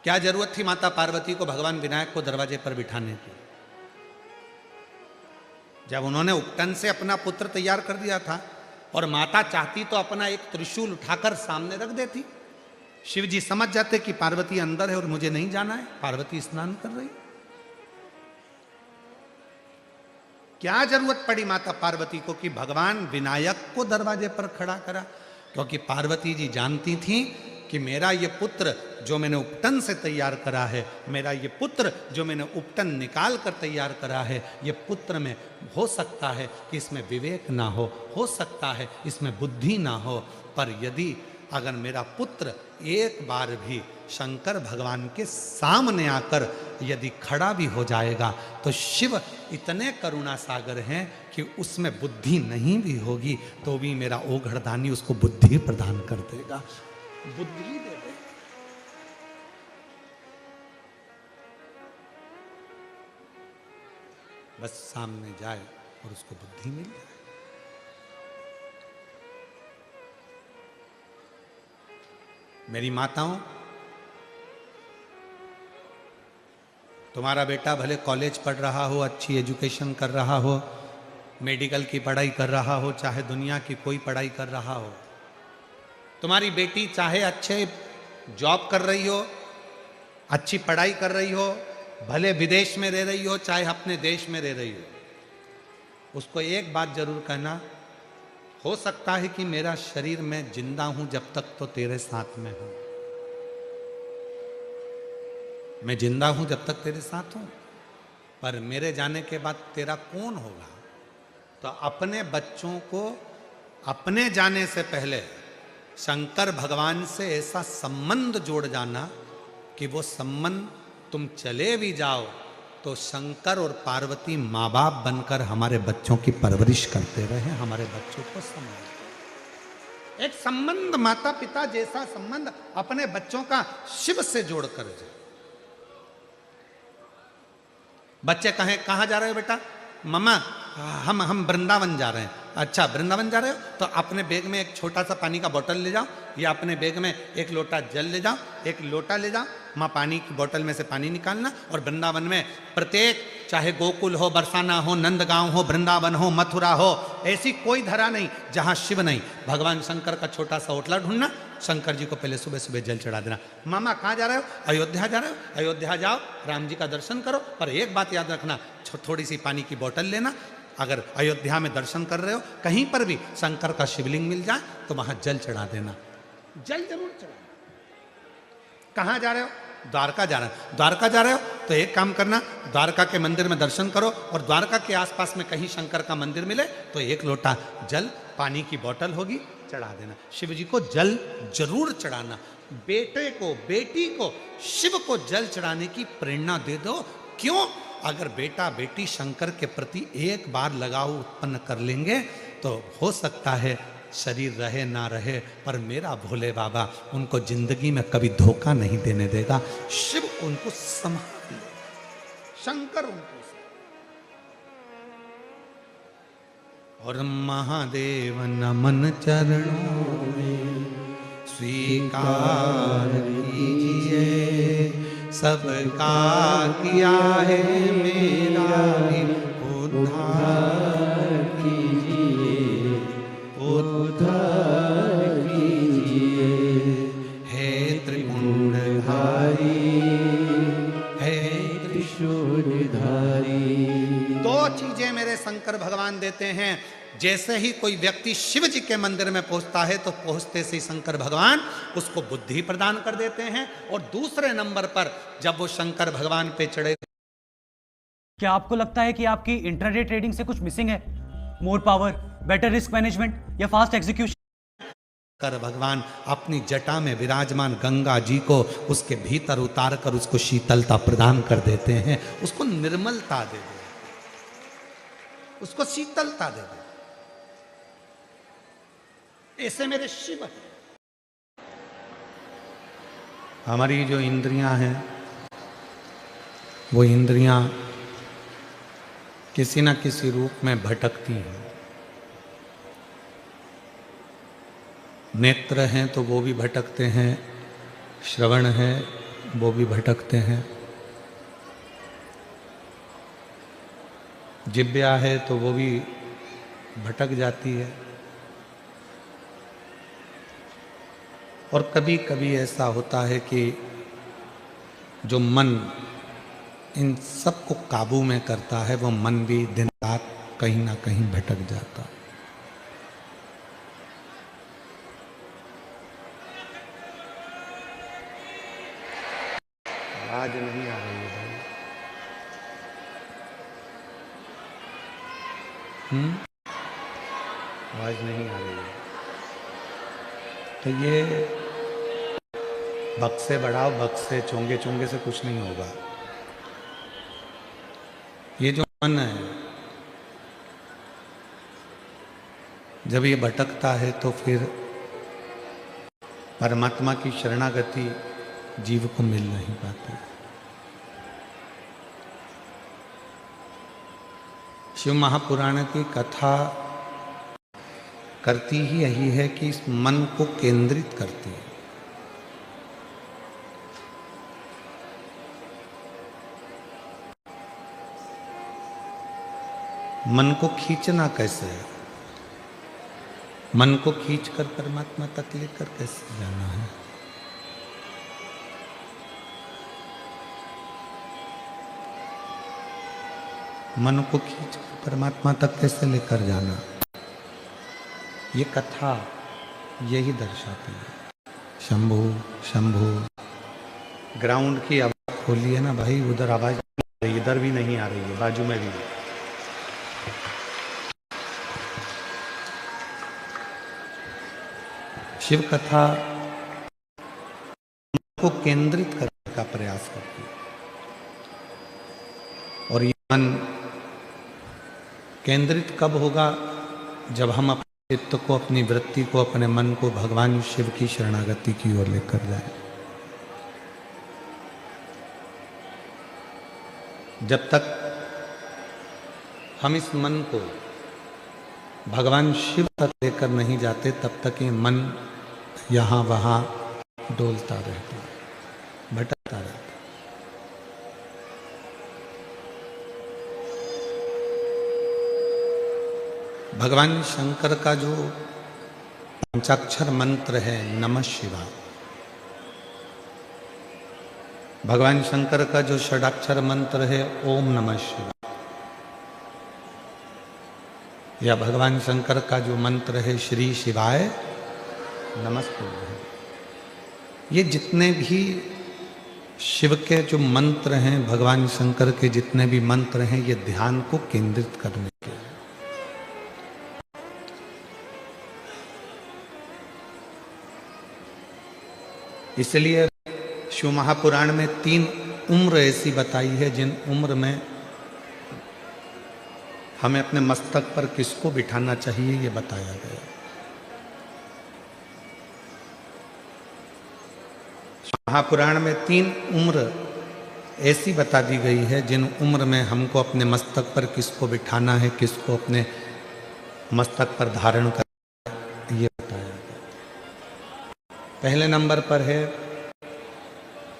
क्या जरूरत थी माता पार्वती को भगवान विनायक को दरवाजे पर बिठाने की? जब उन्होंने उपटन से अपना पुत्र तैयार कर दिया था और माता चाहती तो अपना एक त्रिशूल उठाकर सामने रख देती। शिव जी समझ जाते कि पार्वती अंदर है और मुझे नहीं जाना है, पार्वती स्नान कर रही। क्या जरूरत पड़ी माता पार्वती को कि भगवान विनायक को दरवाजे पर खड़ा करा? क्योंकि पार्वती जी जानती थी कि मेरा ये पुत्र जो मैंने उपटन से तैयार करा है, मेरा ये पुत्र जो मैंने उपटन निकाल कर तैयार करा है, ये पुत्र में हो सकता है कि इसमें विवेक ना हो सकता है इसमें बुद्धि ना हो, पर यदि अगर मेरा पुत्र एक बार भी शंकर भगवान के सामने आकर यदि खड़ा भी हो जाएगा तो शिव इतने करुणा सागर हैं कि उसमें बुद्धि नहीं भी होगी तो भी मेरा ओघड़दानी उसको बुद्धि प्रदान कर देगा, बुद्धि दे दे। बस सामने जाए और उसको बुद्धि मिल जाए। मेरी माताओं, तुम्हारा बेटा भले कॉलेज पढ़ रहा हो, अच्छी एजुकेशन कर रहा हो, मेडिकल की पढ़ाई कर रहा हो, चाहे दुनिया की कोई पढ़ाई कर रहा हो, तुम्हारी बेटी चाहे अच्छे जॉब कर रही हो, अच्छी पढ़ाई कर रही हो, भले विदेश में रह रही हो चाहे अपने देश में रह रही हो, उसको एक बात जरूर कहना, हो सकता है कि मेरा शरीर में जिंदा हूं जब तक तो तेरे साथ में हूं, मैं जिंदा हूं जब तक तेरे साथ हूं, पर मेरे जाने के बाद तेरा कौन होगा? तो अपने बच्चों को अपने जाने से पहले शंकर भगवान से ऐसा संबंध जोड़ जाना कि वो संबंध तुम चले भी जाओ तो शंकर और पार्वती माँ बाप बनकर हमारे बच्चों की परवरिश करते रहे, हमारे बच्चों को संभालते। एक संबंध माता पिता जैसा संबंध अपने बच्चों का शिव से जोड़कर जाए। बच्चे कहें कहाँ जा रहे हो बेटा? मम्मा हम वृंदावन जा रहे हैं। अच्छा वृंदावन जा रहे हो तो अपने बैग में एक छोटा सा पानी का बोतल ले जाओ, या अपने बैग में एक लोटा जल ले जाओ, एक लोटा ले जाओ, माँ पानी की बोतल में से पानी निकालना और वृंदावन में प्रत्येक, चाहे गोकुल हो, बरसाना हो, नंदगांव हो, वृंदावन हो, मथुरा हो, ऐसी कोई धरा नहीं जहाँ शिव नहीं, भगवान शंकर का छोटा सा ओटला ढूंढना, शंकर जी को पहले सुबह सुबह जल चढ़ा देना। मामा कहाँ जा रहे हो? अयोध्या जा रहे हो? अयोध्या जाओ, राम जी का दर्शन करो, पर एक बात याद रखना, थोड़ी सी पानी की बोतल लेना। अगर अयोध्या में दर्शन कर रहे हो, कहीं पर भी शंकर का शिवलिंग मिल जाए तो वहां जल चढ़ा देना, जल जरूर चढ़ाना। कहाँ जा रहे हो? द्वारका जा रहे हो। द्वारका जा रहे हो तो एक काम करना, द्वारका के मंदिर में दर्शन करो और द्वारका के आसपास में कहीं शंकर का मंदिर मिले तो एक लोटा जल, पानी की बोतल होगी, चढ़ा देना। शिव जी को जल जरूर चढ़ाना। बेटे को, बेटी को शिव को जल चढ़ाने की प्रेरणा दे दो। क्यों? अगर बेटा बेटी शंकर के प्रति एक बार लगाव उत्पन्न कर लेंगे तो हो सकता है शरीर रहे ना रहे, पर मेरा भोले बाबा उनको जिंदगी में कभी धोखा नहीं देने देगा। शिव उनको संभाल ले, शंकर उनको। और महादेव नमन चरणों में स्वीकार कीजिए, सबका किया है मेरा भी उद्धार कीजिए, उद्धार कीजिए। हे त्रिपुंडधारी, हे त्रिशूलधारी। दो चीजें मेरे शंकर भगवान देते हैं। जैसे ही कोई व्यक्ति शिव जी के मंदिर में पहुंचता है तो पहुंचते से शंकर भगवान उसको बुद्धि प्रदान कर देते हैं, और दूसरे नंबर पर जब वो शंकर भगवान पे चढ़े। क्या आपको लगता है कि आपकी इंट्राडे ट्रेडिंग से कुछ मिसिंग है? More power, better risk management या फास्ट एग्जीक्यूशन? शंकर भगवान अपनी जटा में विराजमान गंगा जी को उसके भीतर उतार कर उसको शीतलता प्रदान कर देते हैं, उसको निर्मलता दे दे, उसको शीतलता दे दे। ऐसे मेरे शिव हैं। हमारी जो इंद्रियां हैं वो इंद्रियां किसी न किसी रूप में भटकती हैं। नेत्र हैं तो वो भी भटकते हैं, श्रवण है, वो भी भटकते हैं। जिब्या है तो वो भी भटक जाती है। और कभी कभी ऐसा होता है कि जो मन इन सब को काबू में करता है, वो मन भी दिन रात कहीं ना कहीं भटक जाता है। आवाज नहीं आ रही है भाई। आवाज नहीं आ रही है। तो ये बक्से बढ़ाओ, बक्से चोंगे चोंगे से कुछ नहीं होगा। ये जो मन है, जब ये भटकता है तो फिर परमात्मा की शरणागति जीव को मिल नहीं पाती। शिव महापुराण की कथा करती ही यही है कि इस मन को केंद्रित करती है। मन को खींचना कैसे है, मन को खींचकर परमात्मा तक लेकर कैसे जाना है। मन को खींचकर परमात्मा तक कैसे लेकर जाना, ये कथा यही दर्शाती है। शंभु शंभु। ग्राउंड की आवाज खोली है ना भाई, उधर आवाज नहीं आ रही, इधर भी नहीं आ रही है, बाजू में भी। शिव कथा को केंद्रित करने का प्रयास करती है। और ये मन केंद्रित कब होगा, जब हम अपने चित्त को, अपनी वृत्ति को, अपने मन को भगवान शिव की शरणागति की ओर लेकर जाए। जब तक हम इस मन को भगवान शिव तक लेकर नहीं जाते, तब तक ये मन यहाँ वहाँ डोलता रहता है, भटकता रहता है। भगवान शंकर का जो पंचाक्षर मंत्र है नमः शिवाय, भगवान शंकर का जो षडाक्षर मंत्र है ओम नमः शिवाय, या भगवान शंकर का जो मंत्र है श्री शिवाय नमस्तुभ्यं, ये जितने भी शिव के जो मंत्र हैं, भगवान शंकर के जितने भी मंत्र हैं, ये ध्यान को केंद्रित करने के हैं। इसलिए शिव महापुराण में 3 उम्र ऐसी बताई है जिन उम्र में हमें अपने मस्तक पर किसको बिठाना चाहिए, ये बताया गया। महापुराण में 3 उम्र ऐसी बता दी गई है जिन उम्र में हमको अपने मस्तक पर किसको बिठाना है, किसको अपने मस्तक पर धारण करना है, ये बताया गया। पहले नंबर पर है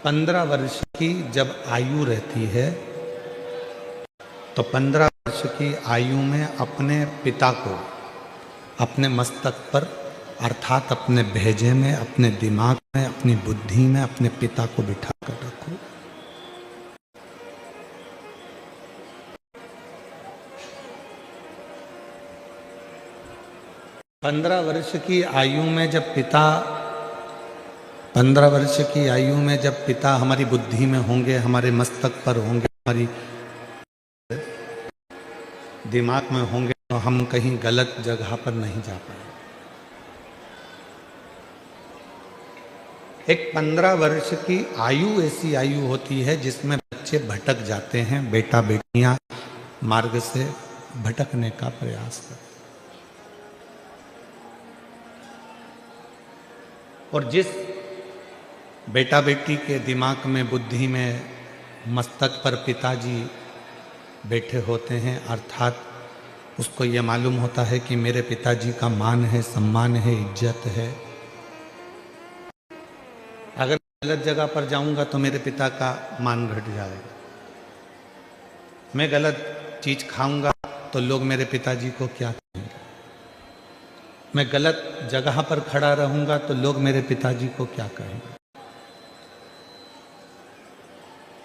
15 वर्ष की जब आयु रहती है, तो 15 वर्ष की आयु में अपने पिता को अपने मस्तक पर, अर्थात अपने भेजे में, अपने दिमाग में, अपनी बुद्धि में अपने पिता को बिठा कर रखो। पंद्रह वर्ष की आयु में जब पिता 15 वर्ष की आयु में जब पिता हमारी बुद्धि में होंगे, हमारे मस्तक पर होंगे, हमारी दिमाग में होंगे, तो हम कहीं गलत जगह पर नहीं जा पाएंगे। एक 15 वर्ष की आयु ऐसी आयु होती है जिसमें बच्चे भटक जाते हैं, बेटा बेटियां मार्ग से भटकने का प्रयास करते। और जिस बेटा बेटी के दिमाग में, बुद्धि में, मस्तक पर पिताजी बैठे होते हैं, अर्थात उसको यह मालूम होता है कि मेरे पिताजी का मान है, सम्मान है, इज्जत है। अगर गलत जगह पर जाऊंगा तो मेरे पिता का मान घट जाएगा। मैं गलत चीज खाऊंगा तो लोग मेरे पिताजी को क्या कहेंगे। मैं गलत जगह पर खड़ा रहूंगा तो लोग मेरे पिताजी को क्या कहेंगे।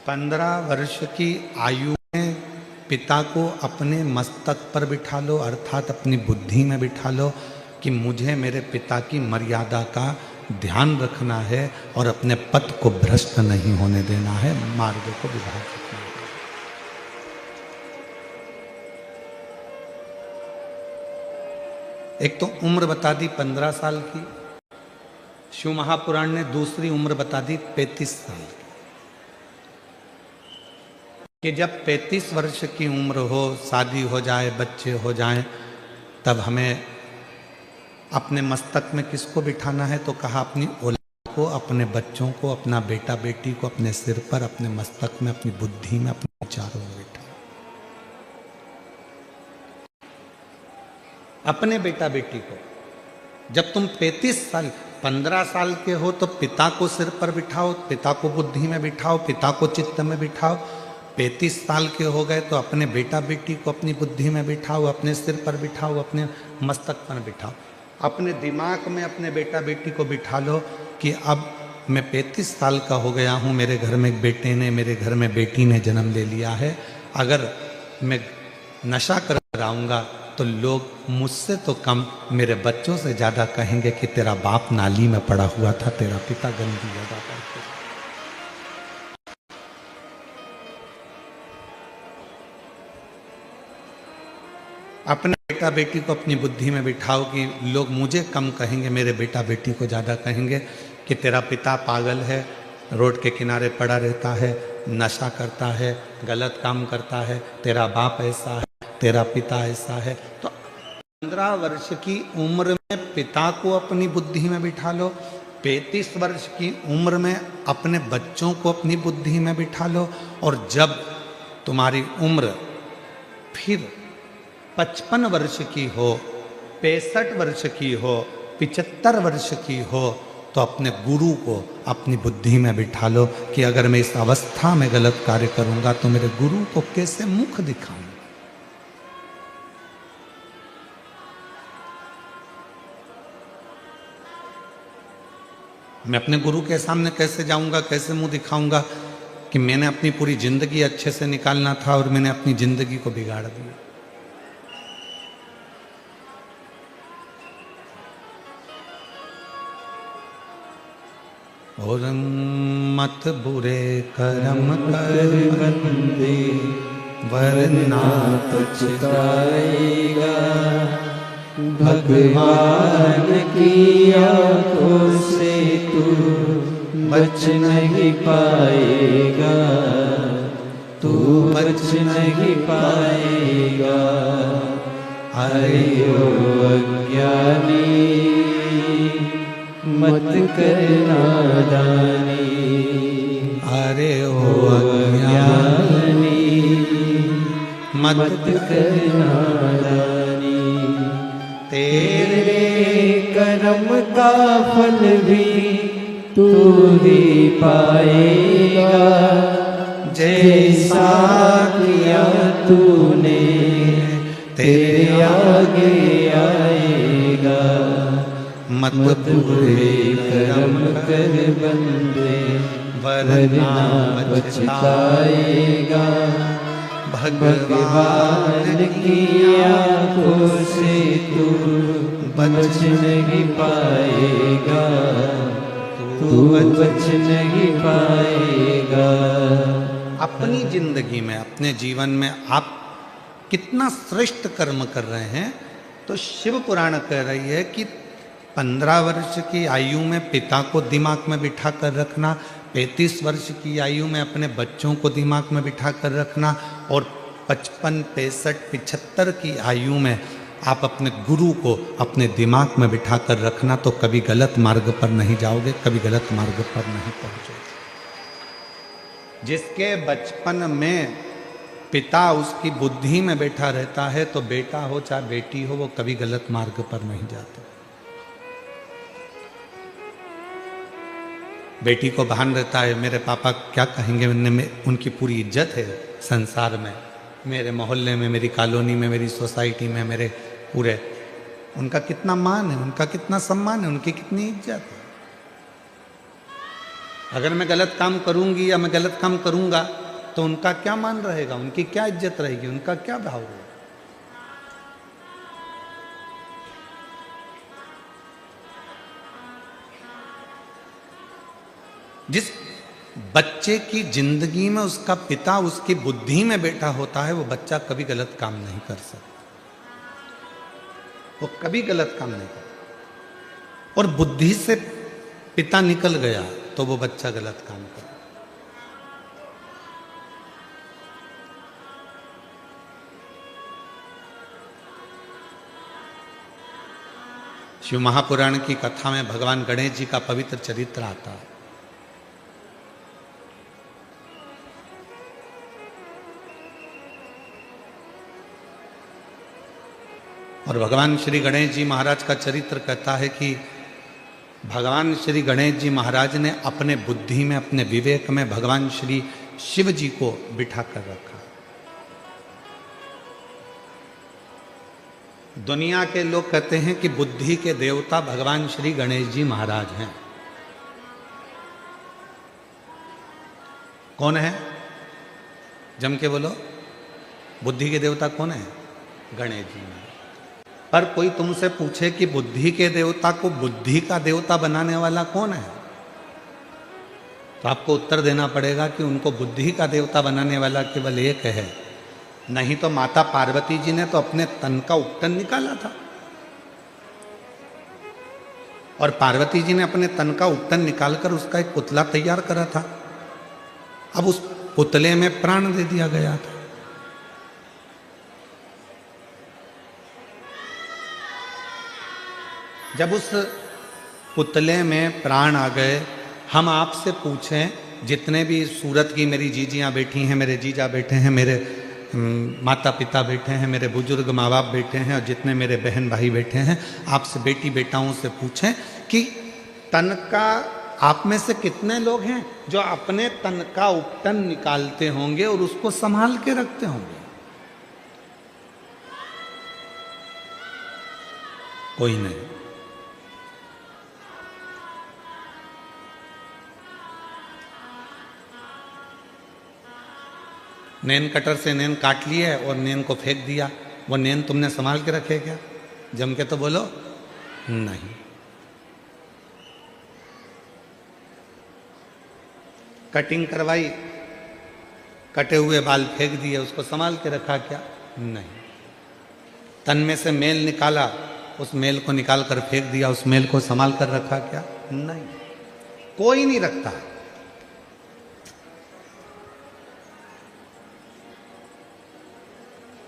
15 वर्ष की आयु में पिता को अपने मस्तक पर बिठा लो, अर्थात अपनी बुद्धि में बिठा लो कि मुझे मेरे पिता की मर्यादा का ध्यान रखना है और अपने पथ को भ्रष्ट नहीं होने देना है, मार्ग को विभाजित करना है। एक तो उम्र बता दी 15 साल की, शिव महापुराण ने दूसरी उम्र बता दी 35 साल की, कि जब 35 वर्ष की उम्र हो, शादी हो जाए, बच्चे हो जाएं, तब हमें अपने मस्तक में किसको बिठाना है, तो कहा अपनी औलाद को, अपने बच्चों को, अपना बेटा बेटी को अपने सिर पर, अपने मस्तक में, अपनी बुद्धि में, अपने विचारों में बिठा। अपने बेटा बेटी को जब तुम 35 साल 15 साल के हो तो पिता को सिर पर बिठाओ, पिता को बुद्धि में बिठाओ, पिता को चित्त में बिठाओ। 35 साल के हो गए तो अपने बेटा बेटी को अपनी बुद्धि में बिठाओ, अपने सिर पर बिठाओ, अपने मस्तक पर बिठाओ। अपने दिमाग में अपने बेटा बेटी को बिठा लो कि अब मैं 35 साल का हो गया हूँ, मेरे घर में एक बेटे ने, मेरे घर में बेटी ने जन्म ले लिया है। अगर मैं नशा कर आऊँगा तो लोग मुझसे तो कम मेरे बच्चों से ज़्यादा कहेंगे कि तेरा बाप नाली में पड़ा हुआ था, तेरा पिता गंदी जगह पर था। अपने बेटा बेटी को अपनी बुद्धि में बिठाओ कि लोग मुझे कम कहेंगे, मेरे बेटा बेटी को ज़्यादा कहेंगे कि तेरा पिता पागल है, रोड के किनारे पड़ा रहता है, नशा करता है, गलत काम करता है, तेरा बाप ऐसा है, तेरा पिता ऐसा है। तो 15 वर्ष की उम्र में पिता को अपनी बुद्धि में बिठा लो, 35 वर्ष की उम्र में अपने बच्चों को अपनी बुद्धि में बिठा लो, और जब तुम्हारी उम्र फिर 55 वर्ष की हो, 65 वर्ष की हो, 75 वर्ष की हो, तो अपने गुरु को अपनी बुद्धि में बिठा लो कि अगर मैं इस अवस्था में गलत कार्य करूंगा तो मेरे गुरु को कैसे मुख दिखाऊं। मैं अपने गुरु के सामने कैसे जाऊंगा, कैसे मुंह दिखाऊंगा कि मैंने अपनी पूरी जिंदगी अच्छे से निकालना था और मैंने अपनी जिंदगी को बिगाड़ दिया। और मत बुरे कर्म कर बंदे वरना पछताएगा, भगवान की आंखों से तू बच नहीं पाएगा, तू बच नहीं पाएगा। अरे ओ अज्ञानी मत करना दानी, अरे ओ अज्ञानी मत करना दानी। तेरे कर्म का फल भी तू ही पाएगा, जैसा किया तूने तेरे आगे आएगा। मत बुरे कर्म कर बंदे वरना पछताएगा, भगवान की आंखों से तू बच नहीं पाएगा, तू बच नहीं पाएगा। अपनी जिंदगी में, अपने जीवन में आप कितना श्रेष्ठ कर्म कर रहे हैं, तो शिव पुराण कह रही है कि 15 वर्ष की आयु में पिता को दिमाग में बिठा कर रखना, 35 वर्ष की आयु में अपने बच्चों को दिमाग में बिठा कर रखना, और 55, 65, 75 की आयु में आप अपने गुरु को अपने दिमाग में बिठा कर रखना, तो कभी गलत मार्ग पर नहीं जाओगे, कभी गलत मार्ग पर नहीं पहुंचोगे। जिसके बचपन में पिता उसकी बुद्धि में बैठा रहता है, तो बेटा हो चाहे बेटी हो, वो कभी गलत मार्ग पर नहीं जाते। बेटी को भान रहता है मेरे पापा क्या कहेंगे, उनकी पूरी इज्जत है संसार में, मेरे मोहल्ले में, मेरी कॉलोनी में, मेरी सोसाइटी में, मेरे पूरे, उनका कितना मान है, उनका कितना सम्मान है, उनकी कितनी इज्जत है। अगर मैं गलत काम करूंगी या मैं गलत काम करूंगा तो उनका क्या मान रहेगा, उनकी क्या इज्जत रहेगी, उनका क्या भाव रहेगा। जिस बच्चे की जिंदगी में उसका पिता उसकी बुद्धि में बैठा होता है वो बच्चा कभी गलत काम नहीं कर सकता, वो कभी गलत काम नहीं कर, और बुद्धि से पिता निकल गया तो वो बच्चा गलत काम कर। शिव महापुराण की कथा में भगवान गणेश जी का पवित्र चरित्र आता है। और भगवान श्री गणेश जी महाराज का चरित्र कहता है कि भगवान श्री गणेश जी महाराज ने अपने बुद्धि में, अपने विवेक में भगवान श्री शिव जी को बिठा कर रखा। दुनिया के लोग कहते हैं कि बुद्धि के देवता भगवान श्री गणेश जी महाराज हैं। कौन है? जम के बोलो, बुद्धि के देवता कौन है? गणेश जी महाराज। पर कोई तुमसे पूछे कि बुद्धि के देवता को बुद्धि का देवता बनाने वाला कौन है, तो आपको उत्तर देना पड़ेगा कि उनको बुद्धि का देवता बनाने वाला केवल एक है। नहीं तो माता पार्वती जी ने तो अपने तन का उपटन निकाला था, और पार्वती जी ने अपने तन का उपटन निकालकर उसका एक पुतला तैयार करा था। अब उस पुतले में प्राण दे दिया गया था। जब उस पुतले में प्राण आ गए, हम आपसे पूछें, जितने भी सूरत की मेरी जीजियाँ बैठी हैं, मेरे जीजा बैठे हैं, मेरे माता पिता बैठे हैं, मेरे बुजुर्ग माँ बाप बैठे हैं, और जितने मेरे बहन भाई बैठे हैं, आपसे बेटी बेटाओं से पूछें कि तन का आप में से कितने लोग हैं जो अपने तन का उपटन निकालते होंगे और उसको संभाल के रखते होंगे? कोई नहीं। नैन कटर से नैन काट लिए और नैन को फेंक दिया, वो नैन तुमने संभाल के रखे क्या? जम के तो बोलो, नहीं। कटिंग करवाई, कटे हुए बाल फेंक दिए, उसको संभाल के रखा क्या? नहीं। तन में से मेल निकाला, उस मेल को निकाल कर फेंक दिया, उस मेल को संभाल कर रखा क्या? नहीं, कोई नहीं रखता।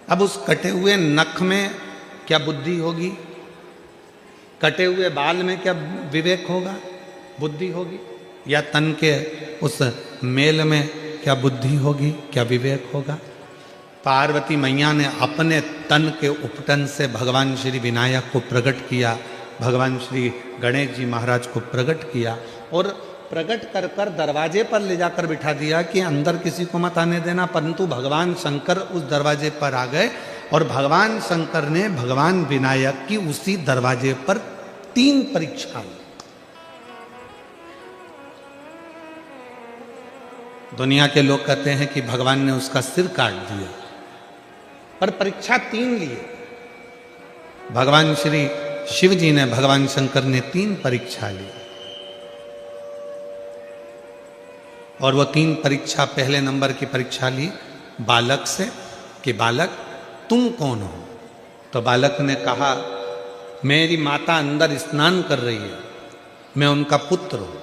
अब उस कटे हुए नख में क्या बुद्धि होगी? कटे हुए बाल में क्या विवेक होगा, बुद्धि होगी? या तन के उस मेल में क्या बुद्धि होगी, क्या विवेक होगा? पार्वती मैया ने अपने तन के उपटन से भगवान श्री विनायक को प्रकट किया, भगवान श्री गणेश जी महाराज को प्रकट किया, और प्रकट कर कर दरवाजे पर ले जाकर बिठा दिया कि अंदर किसी को मत आने देना। परंतु भगवान शंकर उस दरवाजे पर आ गए, और भगवान शंकर ने भगवान विनायक की उसी दरवाजे पर 3 परीक्षा ली। दुनिया के लोग कहते हैं कि भगवान ने उसका सिर काट दिया, पर परीक्षा 3 लिए। भगवान श्री शिव जी ने, भगवान शंकर ने 3 परीक्षा ली, और वो 3 परीक्षा, पहले नंबर की परीक्षा ली बालक से कि बालक तुम कौन हो? तो बालक ने कहा, मेरी माता अंदर स्नान कर रही है, मैं उनका पुत्र हूं।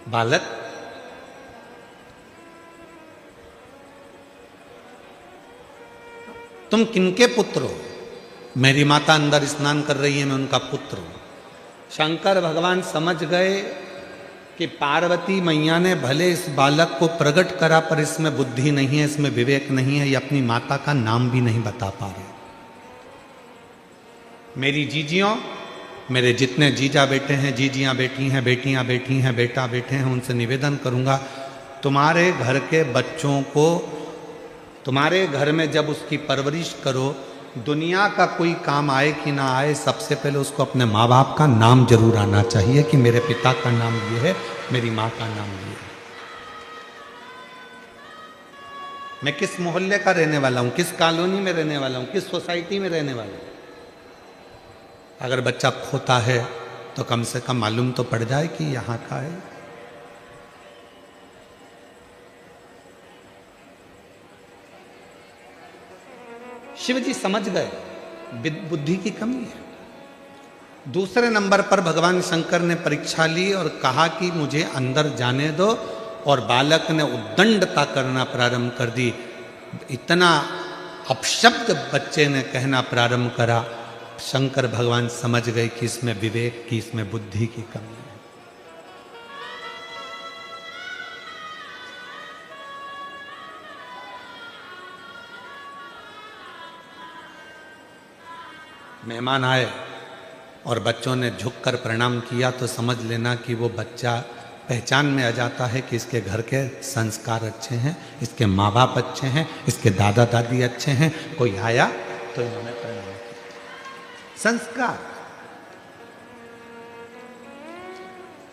बालक, तुम किनके पुत्र हो? मेरी माता अंदर स्नान कर रही है, मैं उनका पुत्र हूं। शंकर भगवान समझ गए कि पार्वती मैया ने भले इस बालक को प्रकट करा, पर इसमें बुद्धि नहीं है, इसमें विवेक नहीं है, ये अपनी माता का नाम भी नहीं बता पा रहे। मेरी जीजियों, मेरे जितने जीजा बेटे हैं, जीजियां बेटी हैं, बेटियां बेटी हैं, बेटा बेटे हैं, उनसे निवेदन करूंगा, तुम्हारे घर के बच्चों को तुम्हारे घर में जब उसकी परवरिश करो, दुनिया का कोई काम आए कि ना आए, सबसे पहले उसको अपने माँ बाप का नाम जरूर आना चाहिए कि मेरे पिता का नाम ये है, मेरी माँ का नाम ये है। मैं किस मोहल्ले का रहने वाला हूं, किस कॉलोनी में रहने वाला हूं, किस सोसाइटी में रहने वाला हूं। अगर बच्चा खोता है तो कम से कम मालूम तो पड़ जाए कि यहां का है। शिव जी समझ गए बुद्धि की कमी है। दूसरे नंबर पर भगवान शंकर ने परीक्षा ली और कहा कि मुझे अंदर जाने दो, और बालक ने उद्दंडता करना प्रारंभ कर दी। इतना अपशब्द बच्चे ने कहना प्रारंभ करा, शंकर भगवान समझ गए कि इसमें विवेक की, इसमें बुद्धि की कमी है। मेहमान आए और बच्चों ने झुककर प्रणाम किया तो समझ लेना कि वो बच्चा पहचान में आ जाता है कि इसके घर के संस्कार अच्छे हैं, इसके माँ बाप अच्छे हैं, इसके दादा दादी अच्छे हैं। कोई आया तो इन्होंने प्रणाम किया। संस्कार।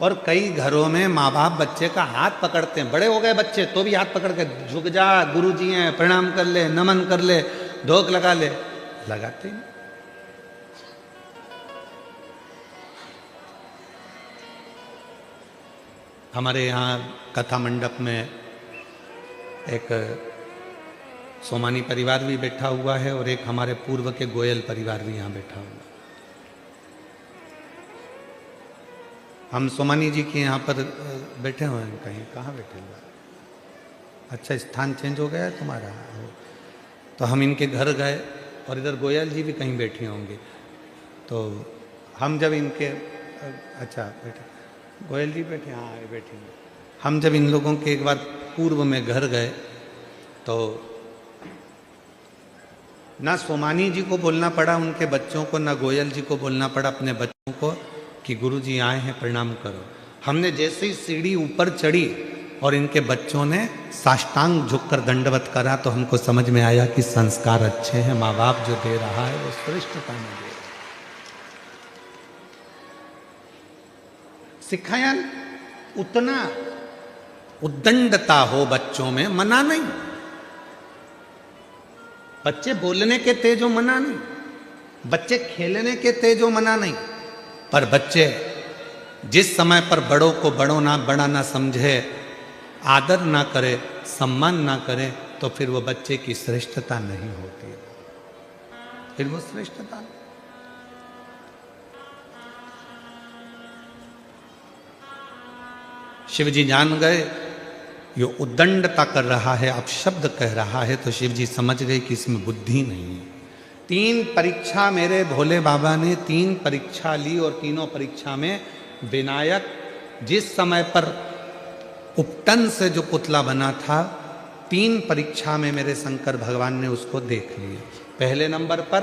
और कई घरों में माँ बाप बच्चे का हाथ पकड़ते हैं, बड़े हो गए बच्चे तो भी हाथ पकड़ के झुक जा, गुरुजी हैं, प्रणाम कर ले, नमन कर ले, ढोक लगा ले, लगाते नहीं। हमारे यहाँ कथा मंडप में एक सोमानी परिवार भी बैठा हुआ है और एक हमारे पूर्व के गोयल परिवार भी यहाँ बैठा हुआ है। हम सोमानी जी के यहाँ पर बैठे हुए हैं। कहीं कहाँ बैठे हुए? अच्छा, स्थान चेंज हो गया है तुम्हारा। तो हम इनके घर गए और इधर गोयल जी भी कहीं बैठे होंगे। तो हम जब इनके, अच्छा बैठे गोयल जी बैठे, हाँ बैठे। हम जब इन लोगों के एक बार पूर्व में घर गए तो ना सोमानी जी को बोलना पड़ा उनके बच्चों को, ना गोयल जी को बोलना पड़ा अपने बच्चों को कि गुरु जी आए हैं, प्रणाम करो। हमने जैसे ही सीढ़ी ऊपर चढ़ी और इनके बच्चों ने साष्टांग झुककर दंडवत करा तो हमको समझ में आया कि संस्कार अच्छे हैं, माँ बाप जो दे रहा है वो श्रेष्ठता में दे। सिखाया उतना उद्दंडता हो बच्चों में, मना नहीं। बच्चे बोलने के तेजो मना नहीं, बच्चे खेलने के तेजो मना नहीं, पर बच्चे जिस समय पर बड़ों को बड़ा ना समझे, आदर ना करे, सम्मान ना करे, तो फिर वो बच्चे की श्रेष्ठता नहीं होती, फिर वो श्रेष्ठता नहीं। शिव जी जान गए ये उद्दंडता कर रहा है, अपशब्द कह रहा है, तो शिव जी समझ गए कि इसमें बुद्धि नहीं है। 3 परीक्षा मेरे भोले बाबा ने 3 परीक्षा ली और तीनों परीक्षा में विनायक जिस समय पर उपटन से जो पुतला बना था, 3 परीक्षा में मेरे शंकर भगवान ने उसको देख लिया। पहले नंबर पर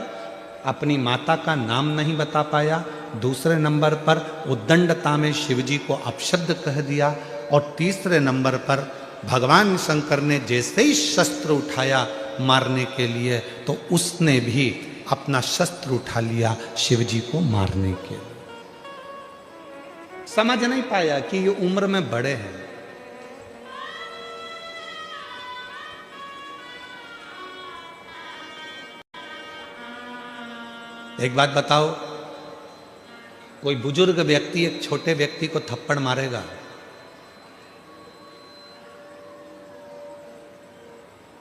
अपनी माता का नाम नहीं बता पाया, दूसरे नंबर पर उद्दंडता में शिवजी को अपशब्द कह दिया, और तीसरे नंबर पर भगवान शंकर ने जैसे ही शस्त्र उठाया मारने के लिए, तो उसने भी अपना शस्त्र उठा लिया शिवजी को मारने के लिए। समझ नहीं पाया कि ये उम्र में बड़े हैं। एक बात बताओ, कोई बुजुर्ग व्यक्ति एक छोटे व्यक्ति को थप्पड़ मारेगा?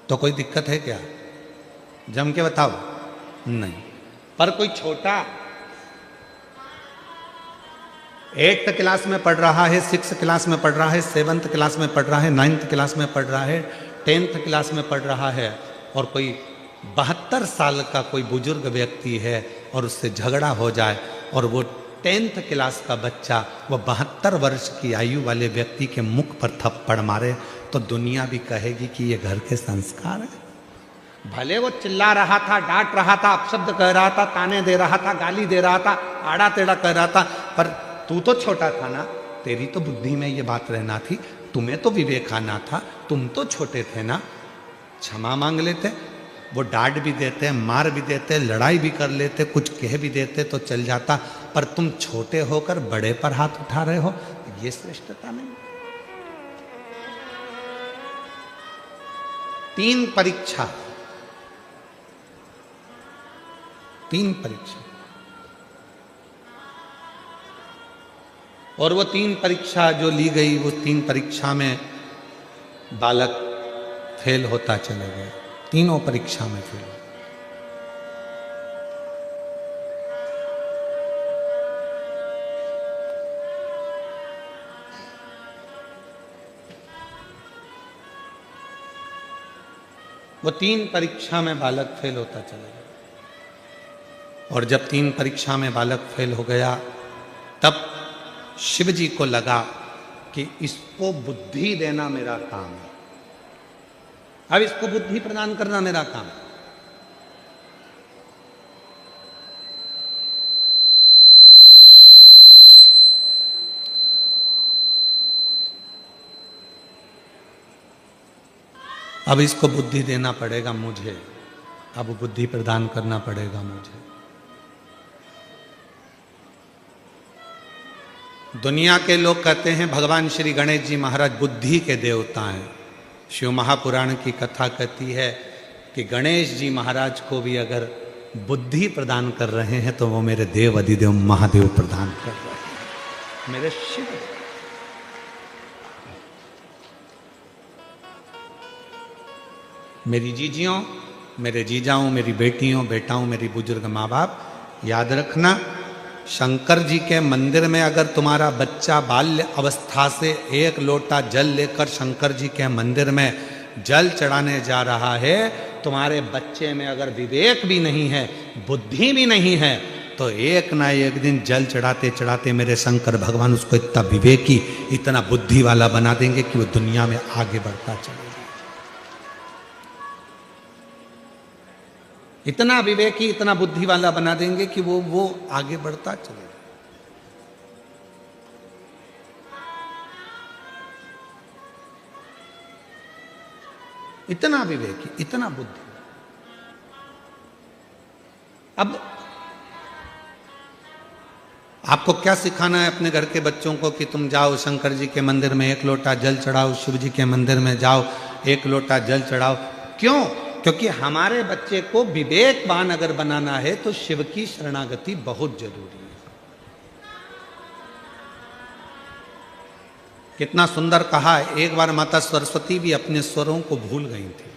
तो कोई दिक्कत है क्या? जम के बताओ, नहीं। पर कोई छोटा 8th क्लास में पढ़ रहा है, 6th क्लास में पढ़ रहा है, 7th क्लास में पढ़ रहा है, 9th क्लास में पढ़ रहा है, 10th क्लास में पढ़ रहा है, और कोई 72 साल का कोई बुजुर्ग व्यक्ति है और उससे झगड़ा हो जाए, और वो 10th क्लास का बच्चा वो 72 वर्ष की आयु वाले व्यक्ति के मुख पर थप्पड़ मारे, तो दुनिया भी कहेगी कि ये घर के संस्कार है। भले वो चिल्ला रहा था, डांट रहा था, अपशब्द कह रहा था, ताने दे रहा था, गाली दे रहा था, आड़ा टेढ़ा कह रहा था, पर तू तो छोटा था ना, तेरी तो बुद्धि में ये बात रहना थी, तुम्हें तो विवेक आना था, तुम तो छोटे थे ना, क्षमा मांग लेते। वो डांट भी देते, मार भी देते, लड़ाई भी कर लेते, कुछ कह भी देते तो चल जाता, पर तुम छोटे होकर बड़े पर हाथ उठा रहे हो, ये श्रेष्ठता नहीं। 3 परीक्षा, 3 परीक्षा, और वो 3 परीक्षा जो ली गई, वो 3 परीक्षा में बालक फेल होता चला गया, तीनों परीक्षा में फेल। वो 3 परीक्षा में बालक फेल होता चला गया, और जब 3 परीक्षा में बालक फेल हो गया, तब शिव जी को लगा कि इसको बुद्धि देना मेरा काम है, अब इसको बुद्धि प्रदान करना मेरा काम। अब इसको बुद्धि देना पड़ेगा मुझे, अब बुद्धि प्रदान करना पड़ेगा मुझे। दुनिया के लोग कहते हैं भगवान श्री गणेश जी महाराज बुद्धि के देवता हैं। शिव महापुराण की कथा कहती है कि गणेश जी महाराज को भी अगर बुद्धि प्रदान कर रहे हैं तो वो मेरे देव अधिदेव महादेव प्रदान कर रहे हैं, मेरे शिव। मेरी जीजियों, मेरे जीजाओं, मेरी बेटियों, बेटाओं, मेरी बुजुर्ग माँ बाप, याद रखना, शंकर जी के मंदिर में अगर तुम्हारा बच्चा बाल्य अवस्था से 1 लोटा जल लेकर शंकर जी के मंदिर में जल चढ़ाने जा रहा है, तुम्हारे बच्चे में अगर विवेक भी नहीं है, बुद्धि भी नहीं है, तो एक ना एक दिन जल चढ़ाते चढ़ाते मेरे शंकर भगवान उसको इतना विवेकी, इतना बुद्धि वाला बना देंगे कि वो दुनिया में आगे बढ़ता चलेगा। इतना विवेकी, इतना बुद्धि वाला बना देंगे कि वो आगे बढ़ता चलेगा। इतना विवेकी, इतना बुद्धि। अब आपको क्या सिखाना है अपने घर के बच्चों को कि तुम जाओ शंकर जी के मंदिर में 1 लोटा जल चढ़ाओ, शिव जी के मंदिर में जाओ 1 लोटा जल चढ़ाओ। क्यों? क्योंकि हमारे बच्चे को विवेकवान अगर बनाना है तो शिव की शरणागति बहुत जरूरी है। कितना सुंदर कहा है, एक बार माता सरस्वती भी अपने स्वरों को भूल गई थी।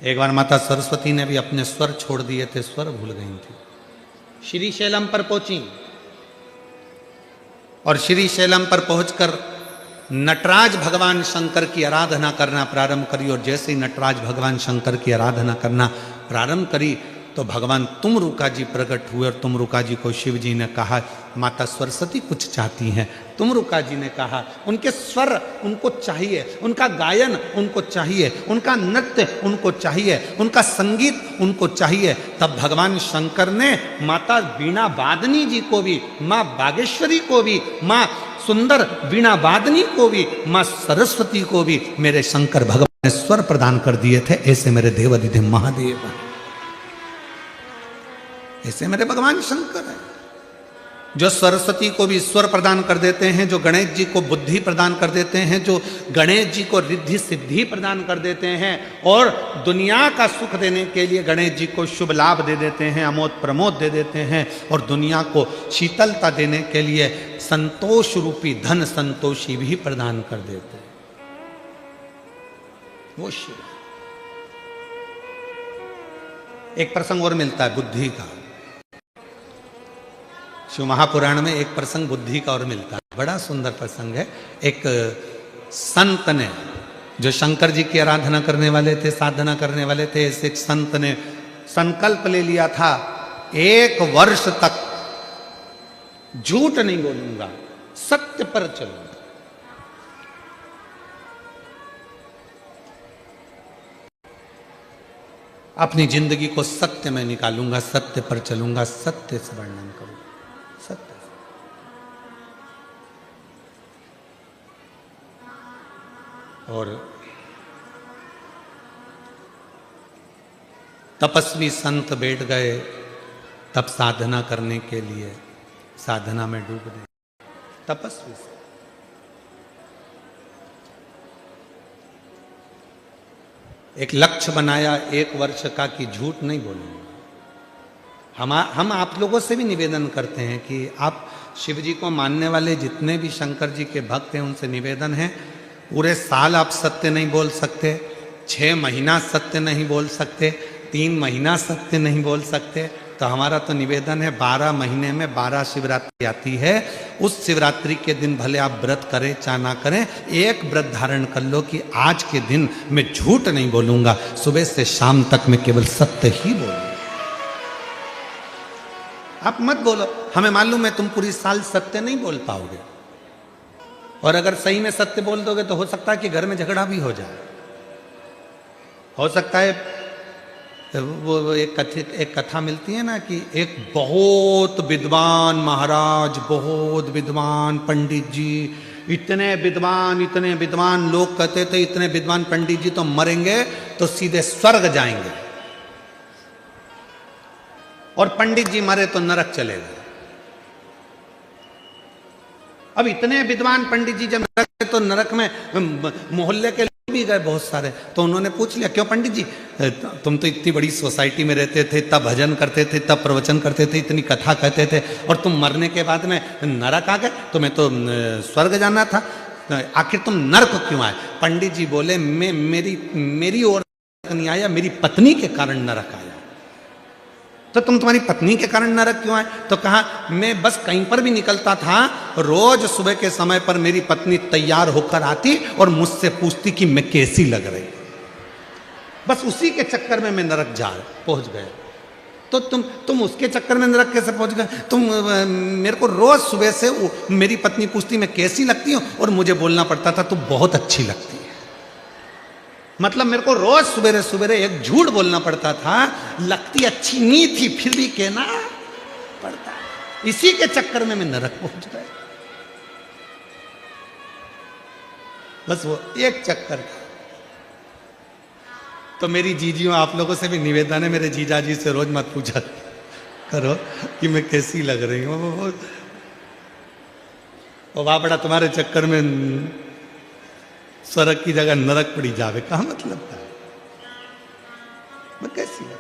एक बार माता सरस्वती ने भी अपने स्वर छोड़ दिए थे, स्वर भूल गई थी। श्रीशैलम पर पहुंची और श्रीशैलम पर पहुंचकर नटराज भगवान शंकर की आराधना करना प्रारंभ करी, और जैसे ही नटराज भगवान शंकर की आराधना करना प्रारंभ करी तो भगवान तुमरुका जी प्रकट हुए, और तुमरुका जी को शिव जी ने कहा माता सरस्वती कुछ चाहती हैं। तुमरुका जी ने कहा उनके स्वर उनको चाहिए, उनका गायन उनको चाहिए, उनका नृत्य उनको चाहिए, उनका संगीत उनको चाहिए। तब भगवान शंकर ने माता वीणा वादनी जी को भी, माँ बागेश्वरी को भी, माँ सुंदर वीणा वादनी को भी, माँ सरस्वती को भी मेरे शंकर भगवान ने स्वर प्रदान कर दिए थे। ऐसे मेरे देव अधिदेव महादेव हैं, ऐसे मेरे भगवान शंकर हैं, जो सरस्वती को भी स्वर प्रदान कर देते हैं, जो गणेश जी को बुद्धि प्रदान कर देते हैं, जो गणेश जी को रिद्धि सिद्धि प्रदान कर देते हैं, और दुनिया का सुख देने के लिए गणेश जी को शुभ लाभ दे देते हैं, अमोद प्रमोद दे देते हैं, और दुनिया को शीतलता देने के लिए संतोष रूपी धन संतोषी भी प्रदान कर देते हैं। वो शिव। एक प्रसंग और मिलता है बुद्धि का, शिव महापुराण में एक प्रसंग बुद्धि का और मिलता है, बड़ा सुंदर प्रसंग है। एक संत ने, जो शंकर जी की आराधना करने वाले थे, साधना करने वाले थे, ऐसे एक संत ने संकल्प ले लिया था 1 वर्ष तक झूठ नहीं बोलूंगा, सत्य पर चलूंगा। अपनी जिंदगी को सत्य में निकालूंगा, सत्य पर चलूंगा, सत्य से वर्णन करूंगा, सत्य से। और तपस्वी संत बैठ गए तब साधना करने के लिए, साधना में डूब गए तपस्वी से। एक लक्ष्य बनाया 1 वर्ष का कि झूठ नहीं बोलूंगा। हम आप लोगों से भी निवेदन करते हैं कि आप शिव जी को मानने वाले जितने भी शंकर जी के भक्त हैं उनसे निवेदन है, पूरे साल आप सत्य नहीं बोल सकते, 6 महीना सत्य नहीं बोल सकते, 3 महीना सत्य नहीं बोल सकते, तो हमारा तो निवेदन है 12 महीने में 12 शिवरात्रि आती है, उस शिवरात्रि के दिन भले आप व्रत करें चाहे ना करें, एक व्रत धारण कर लो कि आज के दिन मैं झूठ नहीं बोलूंगा, सुबह से शाम तक मैं केवल सत्य ही बोलूंगा। आप मत बोलो, हमें मालूम है तुम पूरी साल सत्य नहीं बोल पाओगे, और अगर सही में सत्य बोल दोगे तो हो सकता है कि घर में झगड़ा भी हो जाए। हो सकता है वो एक कथा मिलती है ना कि एक बहुत विद्वान महाराज, बहुत विद्वान पंडित जी, इतने विद्वान लोग कहते थे इतने विद्वान पंडित जी तो मरेंगे तो सीधे स्वर्ग जाएंगे, और पंडित जी मरे तो नरक चले गए। अब इतने विद्वान पंडित जी जब नरक गए तो नरक में मोहल्ले के भी गए बहुत सारे, तो उन्होंने पूछ लिया क्यों पंडित जी, तुम तो इतनी बड़ी सोसाइटी में रहते थे, तब भजन करते थे, तब प्रवचन करते थे, इतनी कथा कहते थे, और तुम मरने के बाद में नरक आ गए, तुम्हें तो स्वर्ग जाना था, आखिर तुम नरक क्यों आए? पंडित जी बोले मैं मेरी ओर नहीं आया, मेरी पत्नी के कारण नरक आया। तो तुम तुम्हारी पत्नी के कारण नरक क्यों आए? तो कहा मैं बस कहीं पर भी निकलता था, रोज सुबह के समय पर मेरी पत्नी तैयार होकर आती और मुझसे पूछती कि मैं कैसी लग रही, बस उसी के चक्कर में मैं नरक पहुंच गया। तो तुम उसके चक्कर में नरक कैसे पहुंच गए? तुम मेरे को रोज सुबह से मेरी पत्नी पूछती मैं कैसी लगती हूँ, और मुझे बोलना पड़ता था तू बहुत अच्छी लगती है। मतलब मेरे को रोज सवेरे सवेरे एक झूठ बोलना पड़ता था, लगती अच्छी नहीं थी फिर भी कहना पड़ता, इसी के चक्कर में मैं नरक पहुंच गया। बस वो एक चक्कर था। तो मेरी जीजियों आप लोगों से भी निवेदन है, मेरे जीजा जी से रोज मत पूछा करो कि मैं कैसी लग रही हूँ, वो बापड़ा तुम्हारे चक्कर में स्वर्ग की जगह नरक पड़ी जावे, कहा मतलब था मैं कैसी है?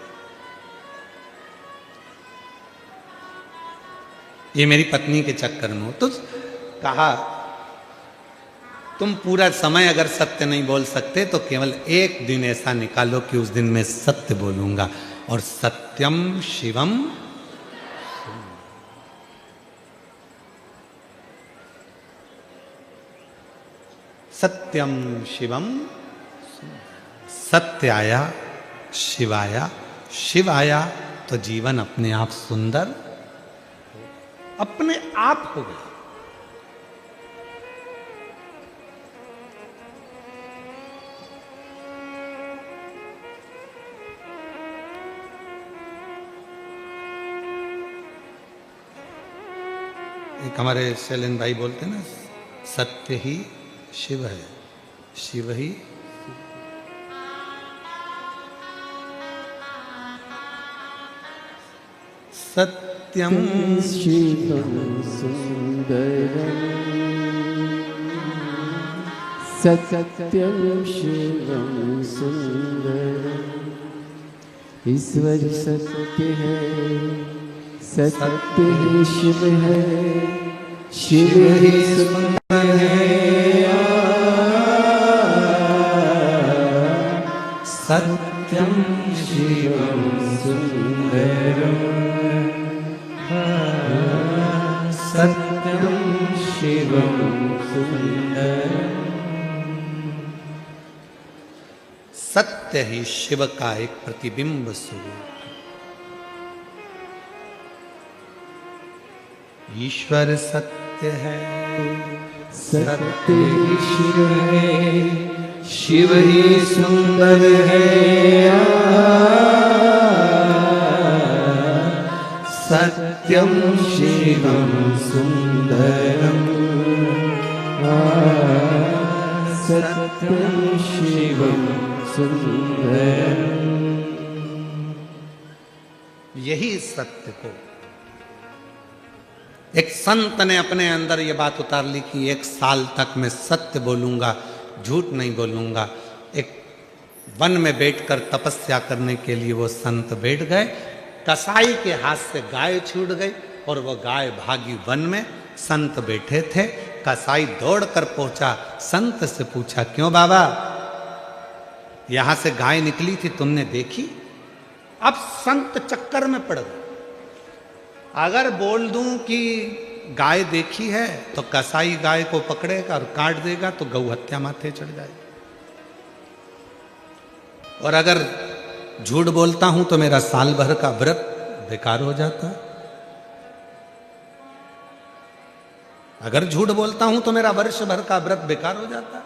ये मेरी पत्नी के चक्कर में हो। तो कहा तुम पूरा समय अगर सत्य नहीं बोल सकते तो केवल एक दिन ऐसा निकालो कि उस दिन मैं सत्य बोलूंगा, और सत्यम शिवम, सत्यम शिवम, सत्य आया, शिव आया, शिव आया तो जीवन अपने आप सुंदर अपने आप हो गया। एक हमारे शैलेंद्र भाई बोलते ना, सत्य ही शिव है, शिव ही सत्यम शिवम सुंदरम, सत्यम शिवम सुंदरम, ईश्वर सत्य है, सत्य ही शिव है, शिव ही सुंदर है, सत्यम शिवम सुंदरम, सत्यम शिवम सुंदरम। सत्य ही शिव का एक प्रतिबिंब स्वरूप। ईश्वर सत्य है, सत्य ही शिव है, शिव ही सुंदर है। सत्यं शिवं सुन्दरम् सत्यं शिवं सुन्दरम्। यही सत्य को एक संत ने अपने अंदर ये बात उतार ली कि 1 साल तक मैं सत्य बोलूंगा, झूठ नहीं बोलूंगा। एक वन में बैठकर तपस्या करने के लिए वो संत बैठ गए। कसाई के हाथ से गाय छूट गई और वो गाय भागी वन में। संत बैठे थे। कसाई दौड़कर पहुंचा, संत से पूछा, क्यों बाबा, यहां से गाय निकली थी, तुमने देखी? अब संत चक्कर में पड़ गए। अगर बोल दूं कि गाय देखी है तो कसाई गाय को पकड़ेगा और काट देगा तो गौ हत्या माथे चढ़ जाएगी। और अगर झूठ बोलता हूं तो मेरा साल भर का व्रत बेकार हो जाता है। अगर झूठ बोलता हूं तो मेरा वर्ष भर का व्रत बेकार हो जाता है।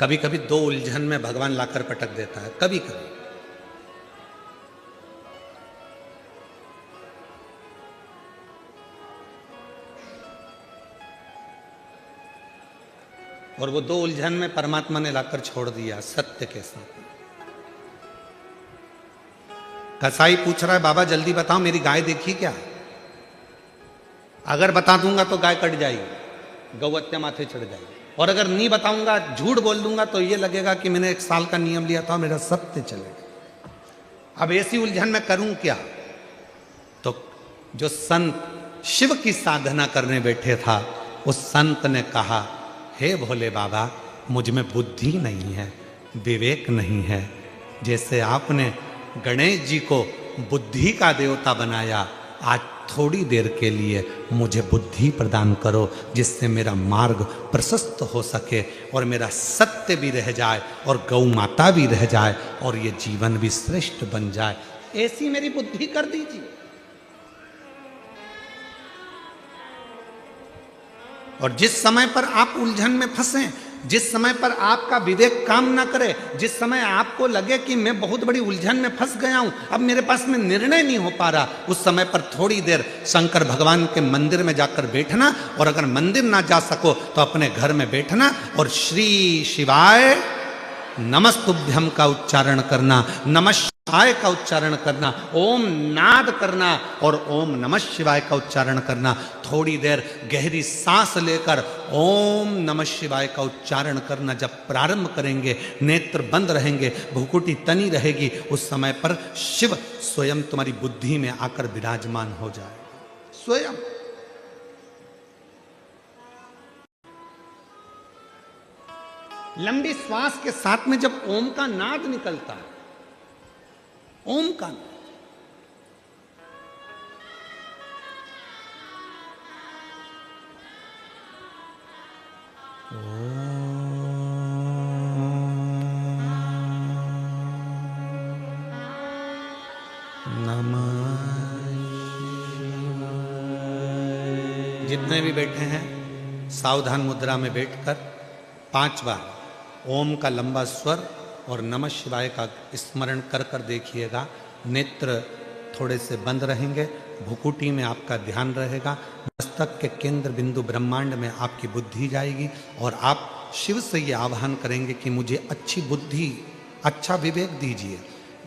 कभी कभी 2 उलझन में भगवान लाकर पटक देता है, कभी कभी। और वो 2 उलझन में परमात्मा ने लाकर छोड़ दिया सत्य के साथ। कसाई पूछ रहा है, बाबा जल्दी बताओ, मेरी गाय देखी क्या? अगर बता दूंगा तो गाय कट जाएगी, गौ हत्या माथे चढ़ जाएगी। और अगर नहीं बताऊंगा, झूठ बोल दूंगा तो ये लगेगा कि मैंने 1 साल का नियम लिया था, मेरा सत्य चलेगा। अब ऐसी उलझन में करूं क्या? तो जो संत शिव की साधना करने बैठे था, उस संत ने कहा, हे भोले बाबा, मुझ में बुद्धि नहीं है, विवेक नहीं है। जैसे आपने गणेश जी को बुद्धि का देवता बनाया, आज थोड़ी देर के लिए मुझे बुद्धि प्रदान करो, जिससे मेरा मार्ग प्रशस्त हो सके और मेरा सत्य भी रह जाए और गौ माता भी रह जाए और ये जीवन भी श्रेष्ठ बन जाए। ऐसी मेरी बुद्धि कर दीजिए। और जिस समय पर आप उलझन में फंसे, जिस समय पर आपका विवेक काम ना करे, जिस समय आपको लगे कि मैं बहुत बड़ी उलझन में फंस गया हूं, अब मेरे पास में निर्णय नहीं हो पा रहा, उस समय पर थोड़ी देर शंकर भगवान के मंदिर में जाकर बैठना। और अगर मंदिर ना जा सको तो अपने घर में बैठना और श्री शिवाय नमस्तुभ्यम का उच्चारण करना, नमः शिवाय का उच्चारण करना, ओम नाद करना और ओम नमः शिवाय का उच्चारण करना। थोड़ी देर गहरी सांस लेकर ओम नमः शिवाय का उच्चारण करना। जब प्रारंभ करेंगे, नेत्र बंद रहेंगे, भुकुटी तनी रहेगी, उस समय पर शिव स्वयं तुम्हारी बुद्धि में आकर विराजमान हो जाए। स्वयं लंबी श्वास के साथ में जब ओम का नाद निकलता है, ओम का नाद, जितने भी बैठे हैं सावधान मुद्रा में बैठकर 5 बार ओम का लंबा स्वर और नमः शिवाय का स्मरण कर कर देखिएगा। नेत्र थोड़े से बंद रहेंगे, भुकुटी में आपका ध्यान रहेगा, मस्तक के केंद्र बिंदु ब्रह्मांड में आपकी बुद्धि जाएगी और आप शिव से ये आह्वान करेंगे कि मुझे अच्छी बुद्धि, अच्छा विवेक दीजिए,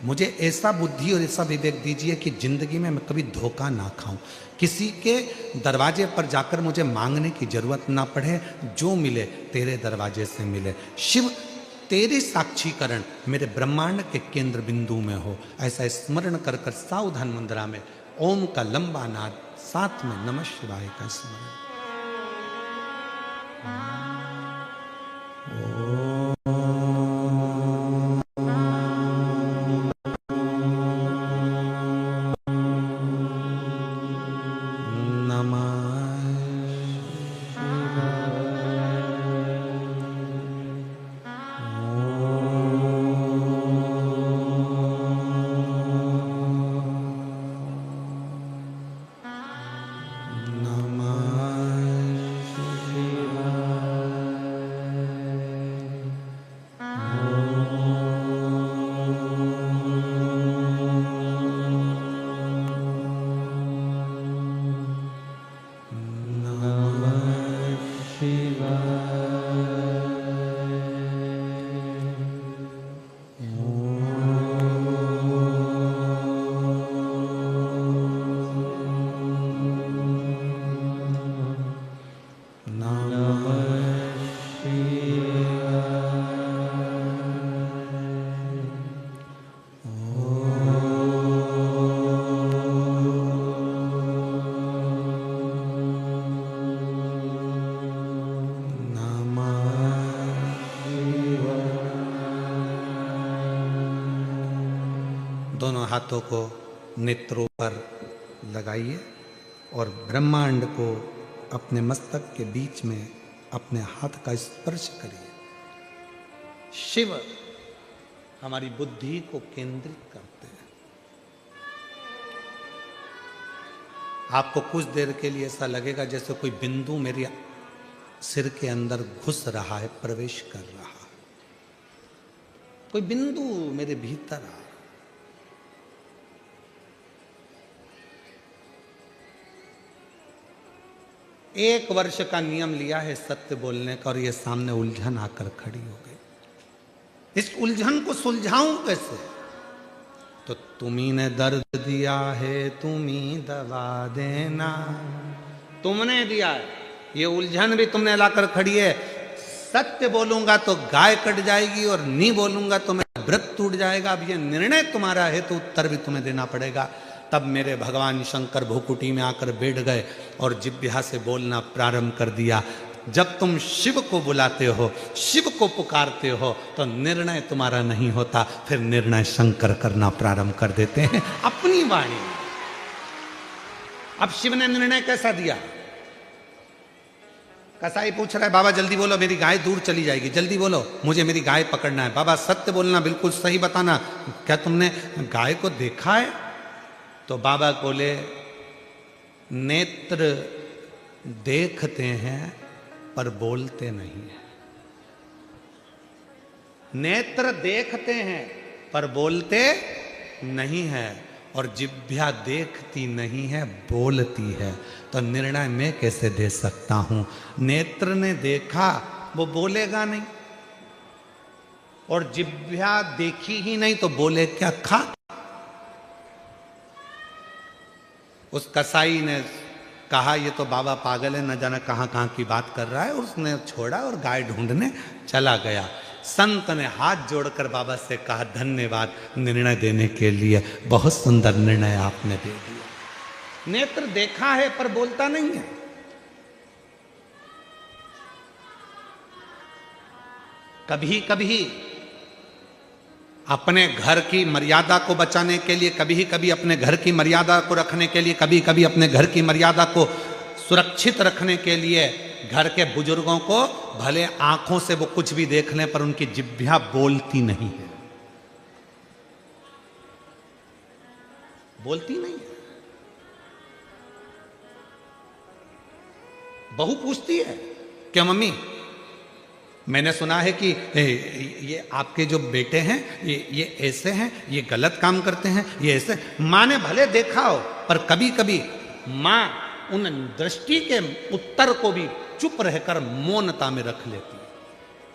मुझे ऐसा बुद्धि और ऐसा विवेक दीजिए कि जिंदगी में मैं कभी धोखा ना खाऊं, किसी के दरवाजे पर जाकर मुझे मांगने की जरूरत ना पड़े, जो मिले तेरे दरवाजे से मिले। शिव तेरे साक्षीकरण मेरे ब्रह्मांड के केंद्र बिंदु में हो, ऐसा स्मरण कर कर सावधान मुद्रा में ओम का लंबा नाद, साथ में नमः शिवाय का स्मरण। दोनों हाथों को नेत्रों पर लगाइए और ब्रह्मांड को अपने मस्तक के बीच में अपने हाथ का स्पर्श करिए। शिव हमारी बुद्धि को केंद्रित करते हैं। आपको कुछ देर के लिए ऐसा लगेगा जैसे कोई बिंदु मेरे सिर के अंदर घुस रहा है, प्रवेश कर रहा है, कोई बिंदु मेरे भीतर आ रहा है। एक वर्ष का नियम लिया है सत्य बोलने का और ये सामने उलझन आकर खड़ी हो गई। इस उलझन को सुलझाऊं कैसे? तो तुम्ही ने दर्द दिया है, तुम्ही दवा देना। तुमने दिया है, ये उलझन भी तुमने लाकर खड़ी है। सत्य बोलूंगा तो गाय कट जाएगी और नहीं बोलूंगा तो मेरा व्रत टूट जाएगा। अब ये निर्णय तुम्हारा है तो उत्तर भी तुम्हें देना पड़ेगा। तब मेरे भगवान शंकर भूकुटी में आकर बैठ गए और जिह्वा से बोलना प्रारंभ कर दिया। जब तुम शिव को बुलाते हो, शिव को पुकारते हो, तो निर्णय तुम्हारा नहीं होता, फिर निर्णय शंकर करना प्रारंभ कर देते हैं अपनी वाणी। अब शिव ने निर्णय कैसा दिया? कसाई पूछ रहा है, बाबा जल्दी बोलो, मेरी गाय दूर चली जाएगी, जल्दी बोलो, मुझे मेरी गाय पकड़ना है। बाबा सत्य बोलना, बिल्कुल सही बताना, क्या तुमने गाय को देखा है? तो बाबा बोले, नेत्र देखते हैं पर बोलते नहीं है। नेत्र देखते हैं पर बोलते नहीं है, और जिह्वा देखती नहीं है, बोलती है। तो निर्णय मैं कैसे दे सकता हूं? नेत्र ने देखा, वो बोलेगा नहीं, और जिह्वा देखी ही नहीं तो बोले क्या? खा। उस कसाई ने कहा, ये तो बाबा पागल है, न जाना कहां कहां की बात कर रहा है। उसने छोड़ा और गाय ढूंढने चला गया। संत ने हाथ जोड़कर बाबा से कहा, धन्यवाद निर्णय देने के लिए, बहुत सुंदर निर्णय आपने दे दिया। नेत्र देखा है पर बोलता नहीं है। कभी कभी अपने घर की मर्यादा को बचाने के लिए, कभी कभी अपने घर की मर्यादा को रखने के लिए, कभी कभी अपने घर की मर्यादा को सुरक्षित रखने के लिए घर के बुजुर्गों को भले आंखों से वो कुछ भी देख लें पर उनकी जिह्वा बोलती नहीं है, बोलती नहीं है। बहू पूछती है, क्या मम्मी, मैंने सुना है कि ये आपके जो बेटे हैं ये ऐसे हैं, ये गलत काम करते हैं, ये ऐसे। माँ ने भले देखा हो पर कभी कभी माँ उन दृष्टि के उत्तर को भी चुप रहकर मौनता में रख लेती है।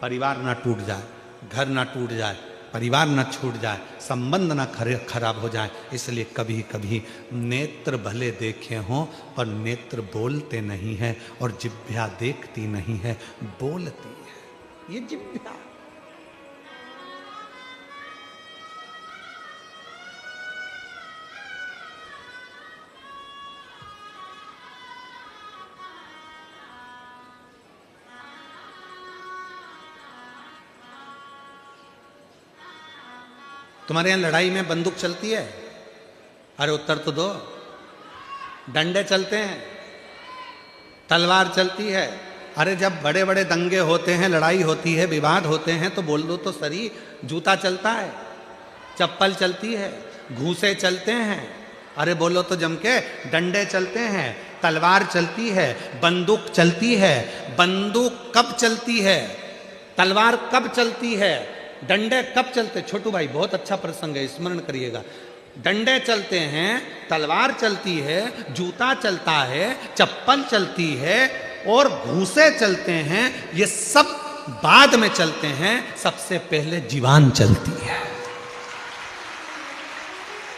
परिवार ना टूट जाए, घर ना टूट जाए, परिवार ना छूट जाए, संबंध ना खराब हो जाए, इसलिए कभी कभी नेत्र भले देखे हों पर नेत्र बोलते नहीं है, और जिह्वा देखती नहीं है, बोलती है। ये जिह्वा। तुम्हारे यहां लड़ाई में बंदूक चलती है? अरे उत्तर तो दो। डंडे चलते हैं, तलवार चलती है। अरे जब बड़े बड़े दंगे होते हैं, लड़ाई होती है, विवाद होते हैं, तो बोल दो तो सही। जूता चलता है, चप्पल चलती है, घूसे चलते हैं। अरे बोलो तो जम के। डंडे चलते हैं, तलवार चलती है, बंदूक चलती है। बंदूक कब चलती है? तलवार कब चलती है? डंडे कब चलते? छोटू भाई बहुत अच्छा प्रसंग है, स्मरण करिएगा। डंडे चलते हैं, तलवार चलती है, जूता चलता है, चप्पल चलती है, और घूसे चलते हैं। ये सब बाद में चलते हैं, सबसे पहले जीवान चलती है।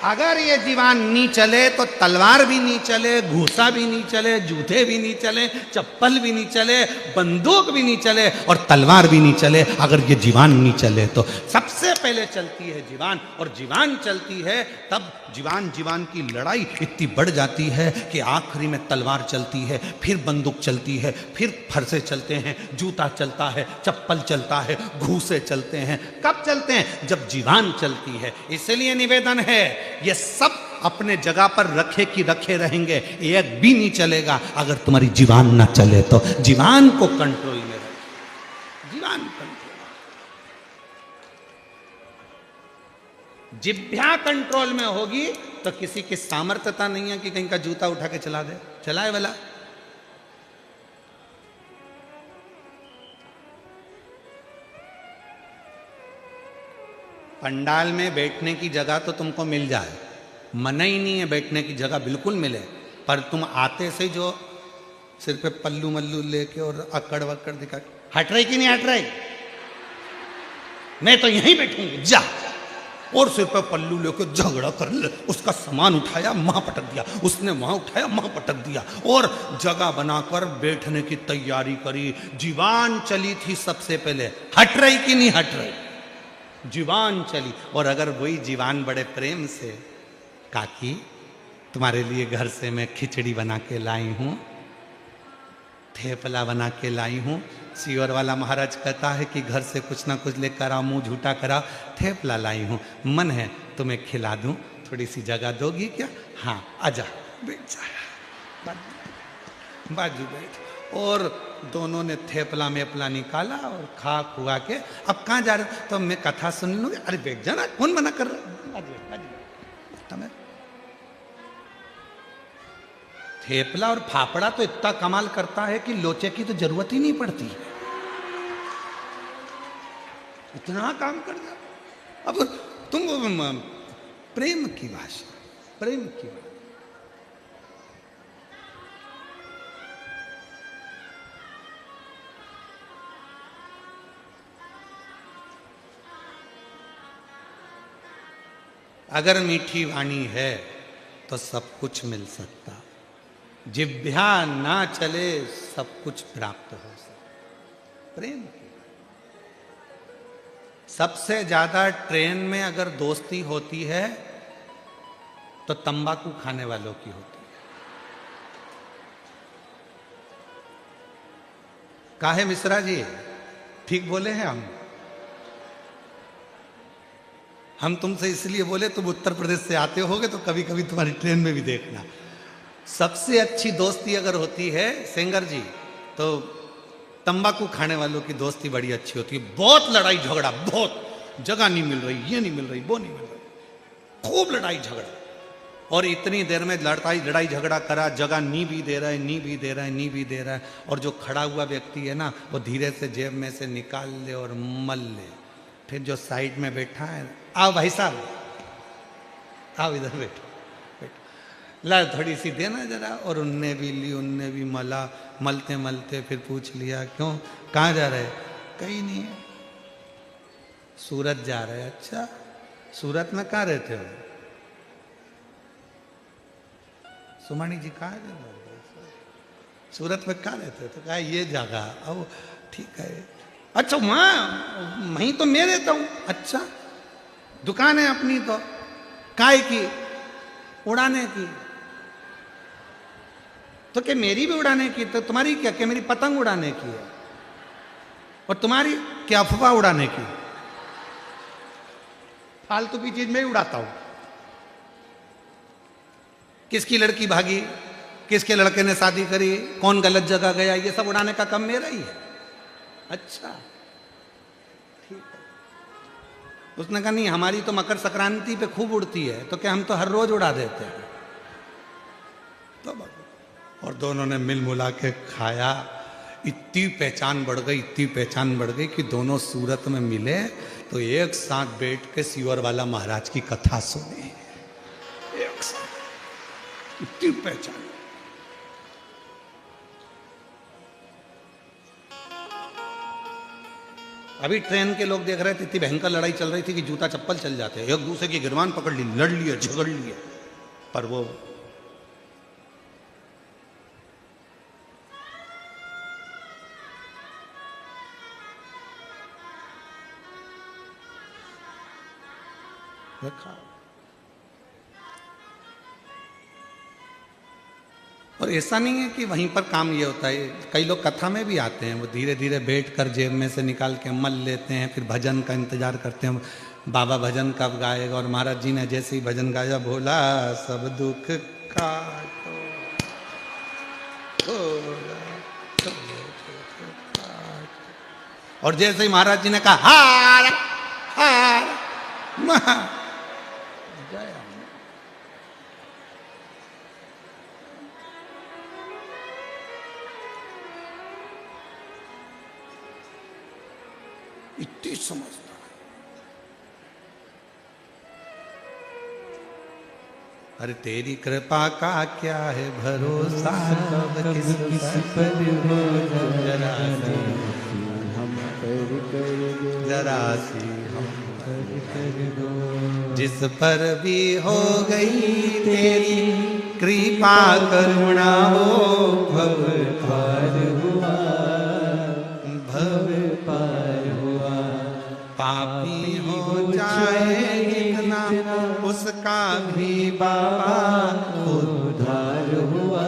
अगर ये जीवान नहीं चले तो तलवार भी नहीं चले, घूसा भी नहीं चले, जूते भी नहीं चले, चप्पल भी नहीं चले, बंदूक भी नहीं चले, और तलवार भी नहीं चले। अगर ये जीवान नहीं चले तो सबसे सबसे पहले चलती है जीवान, और जीवान चलती है तब जीवान जीवान की लड़ाई इतनी बढ़ जाती है कि आखिरी में तलवार चलती है, फिर बंदूक चलती है, फिर फरसे चलते हैं, जूता चलता है, चप्पल चलता है, घूसे चलते हैं। कब चलते हैं? जब जीवान चलती है। इसलिए निवेदन है, ये सब अपने जगह पर रखे कि रखे रहेंगे, एक भी नहीं चलेगा अगर तुम्हारी जीवान ना चले तो। जीवान को कंट्रोल में रखो, जीवान कंट्रोल। जिह्वा कंट्रोल में होगी तो किसी की सामर्थ्यता नहीं है कि कहीं का जूता उठा के चला दे, चलाए वाला। पंडाल में बैठने की जगह तो तुमको मिल जाए, मना ही नहीं है बैठने की जगह, बिल्कुल मिले, पर तुम आते से जो सिर पे पल्लू मल्लू लेके और अकड़ वकड़ दिखा, हट रही कि नहीं हट रही? मैं तो यहीं बैठूंगी, जा। और सिर पे पल्लू लेके झगड़ा कर ले, उसका सामान उठाया वहां पटक दिया, उसने वहां उठाया वहां पटक दिया, और जगह बनाकर बैठने की तैयारी करी। जीवान चली थी सबसे पहले, हट रही कि नहीं हट रही? जीवान चली। और अगर वही जीवान बड़े प्रेम से, काकी तुम्हारे लिए घर से मैं खिचड़ी बना के लाई हूं, थेपला बना के लाई हूं, सीवर वाला महाराज कहता है कि घर से कुछ ना कुछ लेकर आओ, मुंह झूठा करा, थेपला लाई हूं, मन है तुम्हें खिला दूं, थोड़ी सी जगह दोगी क्या? हाँ आजा, बैठ जा, बाजू बैठ। और दोनों ने थेपला मेपला निकाला और खा खुआ के, अब कहाँ जा रहे हो? तो मैं कथा सुन लूंगी। अरे बैठ जाना, कौन मना कर रहा है? थेपला और फाफड़ा तो इतना कमाल करता है कि लोचे की तो जरूरत ही नहीं पड़ती, इतना काम कर जा। अब तुम प्रेम की भाषा, प्रेम की भाषा। अगर मीठी वाणी है तो सब कुछ मिल सकता, जिह्वा ना चले सब कुछ प्राप्त हो सकता। प्रेम की सबसे ज्यादा ट्रेन में अगर दोस्ती होती है तो तंबाकू खाने वालों की होती है। काहे मिश्रा जी, ठीक बोले हैं हम तुमसे इसलिए बोले, तुम उत्तर प्रदेश से आते होगे तो कभी कभी तुम्हारी ट्रेन में भी देखना। सबसे अच्छी दोस्ती अगर होती है सेंगर जी, तो तंबाकू खाने वालों की दोस्ती बड़ी अच्छी होती है। बहुत लड़ाई झगड़ा, बहुत जगह नहीं मिल रही, ये नहीं मिल रही, वो नहीं मिल रही, खूब लड़ाई झगड़ा, और इतनी देर में लड़ाई झगड़ा करा, जगह नी भी दे रहा है, नी भी दे रहा है, नी भी दे रहा है, और जो खड़ा हुआ व्यक्ति है ना, वो धीरे से जेब में से निकाल ले और मल ले। फिर जो साइड में बैठा है, आओ भाई साहब, आओ इधर बैठो, बैठो, ला थोड़ी सी देना जरा। और उनने भी ली, उनने भी मला, मलते मलते फिर पूछ लिया, क्यों, कहाँ जा रहे? कहीं नहीं है, सूरत जा रहे। अच्छा, सूरत में कहाँ रहते हो? सुमानी जी कहाँ है? सूरत में कहाँ रहते हो? तो कहा ये जगह। अब ठीक है, अच्छा वहाँ वहीं तो मैं रहता हूँ। अच्छा, दुकान है अपनी तो, काय की? उड़ाने की। तो क्या मेरी भी उड़ाने की? तो तुम्हारी क्या? क्या मेरी पतंग उड़ाने की है? और तुम्हारी क्या अफवाह उड़ाने की? फालतू की चीज मैं ही उड़ाता हूं। किसकी लड़की भागी, किसके लड़के ने शादी करी, कौन गलत जगह गया, ये सब उड़ाने का काम मेरा ही है। अच्छा ठीक है। उसने कहा नहीं, हमारी तो मकर संक्रांति पे खूब उड़ती है, तो क्या हम तो हर रोज उड़ा देते हैं। तो और दोनों ने मिल मुला के खाया। इतनी पहचान बढ़ गई, इतनी पहचान बढ़ गई कि दोनों सूरत में मिले तो एक साथ बैठ के सीवर वाला महाराज की कथा सुने, एक साथ, इतनी पहचान। अभी ट्रेन के लोग देख रहे थे, इतनी भयंकर लड़ाई चल रही थी कि जूता चप्पल चल जाते, एक दूसरे की गिरवान पकड़ ली, लड़ लिए, झगड़ लिए, पर वो रखा। और ऐसा नहीं है कि वहीं पर काम ये होता है, कई लोग कथा में भी आते हैं, वो धीरे धीरे बैठ कर जेब में से निकाल के मल लेते हैं, फिर भजन का इंतजार करते हैं बाबा भजन कब गाएगा। और महाराज जी ने जैसे ही भजन गाया, भोला सब दुख काटो, भोला सब दुख काटो। और जैसे ही महाराज जी ने कहा हार हार महा जय, इतनी समझता है। अरे तेरी कृपा का क्या है भरोसा, कब किस पर हो जरा सी हम पर कर दो, जरा सी हम पर कर दो। जिस पर भी हो गई तेरी कृपा करुणा, वो भव पार हुआ, भव पार हुआ। पापी हो जाए इतना, उसका भी बाबा उद्धार हुआ,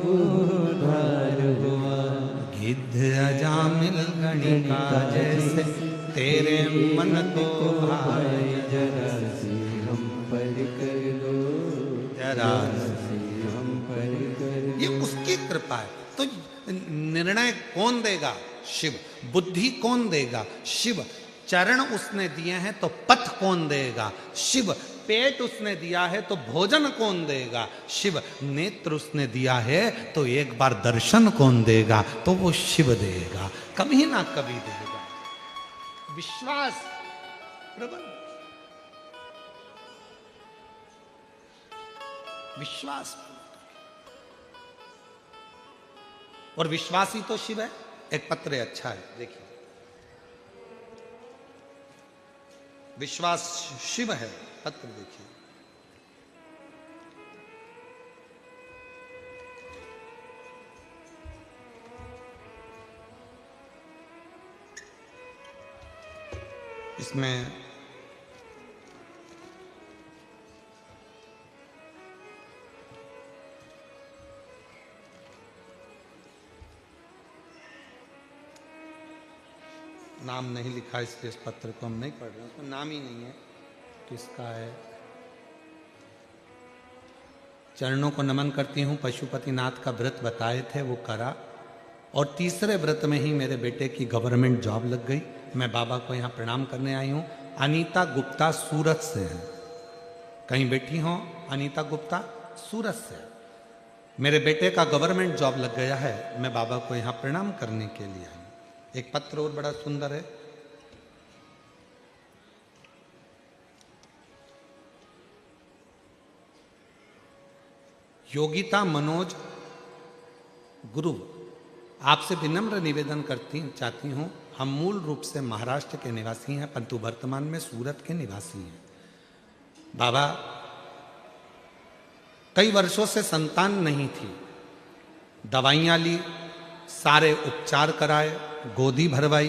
उद्धार हुआ। गिद्ध अजामिल गणिका जैसे तेरे मन को भाए, जरा सी हम पर कर दो, जरा सी हम पर कर दो। ये उसकी कृपा है। तो निर्णय कौन देगा? शिव। बुद्धि कौन देगा? शिव। चरण उसने दिए हैं तो पथ कौन देगा? शिव। पेट उसने दिया है तो भोजन कौन देगा? शिव। नेत्र उसने दिया है तो एक बार दर्शन कौन देगा? तो वो शिव देगा, कभी ना कभी देगा। विश्वास प्रबल, विश्वास। और विश्वासी तो शिव है। एक पत्र है, अच्छा है, देखिए। विश्वास शिव है, पत्र देखिए। इसमें नाम नहीं लिखा, इसलिए इस पत्र को हम नहीं पढ़ रहे हैं। उसमें नाम ही नहीं है किसका है। चरणों को नमन करती हूँ। पशुपतिनाथ का व्रत बताए थे, वो करा। और तीसरे व्रत में ही मेरे बेटे की गवर्नमेंट जॉब लग गई। मैं बाबा को यहाँ प्रणाम करने आई हूँ। अनीता गुप्ता सूरत से है, कहीं बैठी हो अनीता गुप्ता, सूरत से। मेरे बेटे का गवर्नमेंट जॉब लग गया है, मैं बाबा को यहाँ प्रणाम करने के लिए आई। एक पत्र और बड़ा सुंदर है। योगिता मनोज गुरु, आपसे विनम्र निवेदन चाहती हूँ। हम मूल रूप से महाराष्ट्र के निवासी हैं, परंतु वर्तमान में सूरत के निवासी हैं। बाबा, कई वर्षों से संतान नहीं थी, दवाइयाँ ली, सारे उपचार कराए, गोदी भरवाई,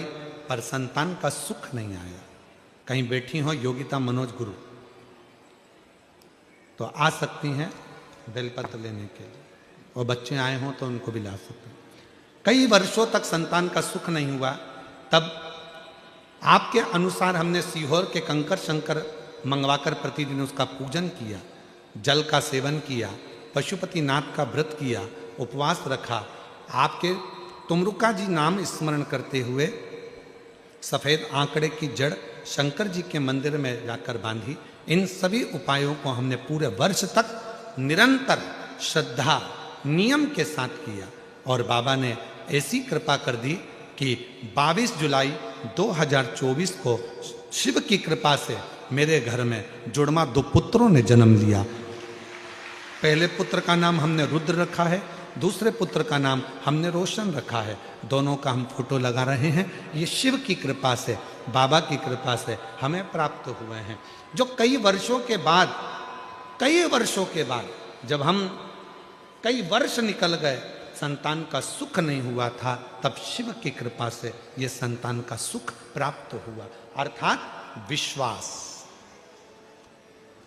पर संतान का सुख नहीं आया। कहीं बैठी हो योगिता मनोज गुरु, तो आ सकती हैं बेलपत्र लेने के लिए, और बच्चे आए हों तो उनको भी ला सकते हैं। कई वर्षों तक संतान का सुख नहीं हुआ, तब आपके अनुसार हमने सीहोर के कंकर शंकर मंगवाकर प्रतिदिन उसका पूजन किया, जल का सेवन किया, पशुपतिनाथ का व्रत किया, उपवास रखा, आपके तुमरुका जी नाम स्मरण करते हुए सफ़ेद आंकड़े की जड़ शंकर जी के मंदिर में जाकर बांधी। इन सभी उपायों को हमने पूरे वर्ष तक निरंतर श्रद्धा नियम के साथ किया, और बाबा ने ऐसी कृपा कर दी कि 22 जुलाई 2024 को शिव की कृपा से मेरे घर में जुड़वा 2 पुत्रों ने जन्म लिया। पहले पुत्र का नाम हमने रुद्र रखा है, दूसरे पुत्र का नाम हमने रोशन रखा है। दोनों का हम फोटो लगा रहे हैं। ये शिव की कृपा से, बाबा की कृपा से हमें प्राप्त हुए हैं, जो कई वर्षों के बाद जब हम कई वर्ष निकल गए, संतान का सुख नहीं हुआ था, तब शिव की कृपा से ये संतान का सुख प्राप्त हुआ। अर्थात विश्वास।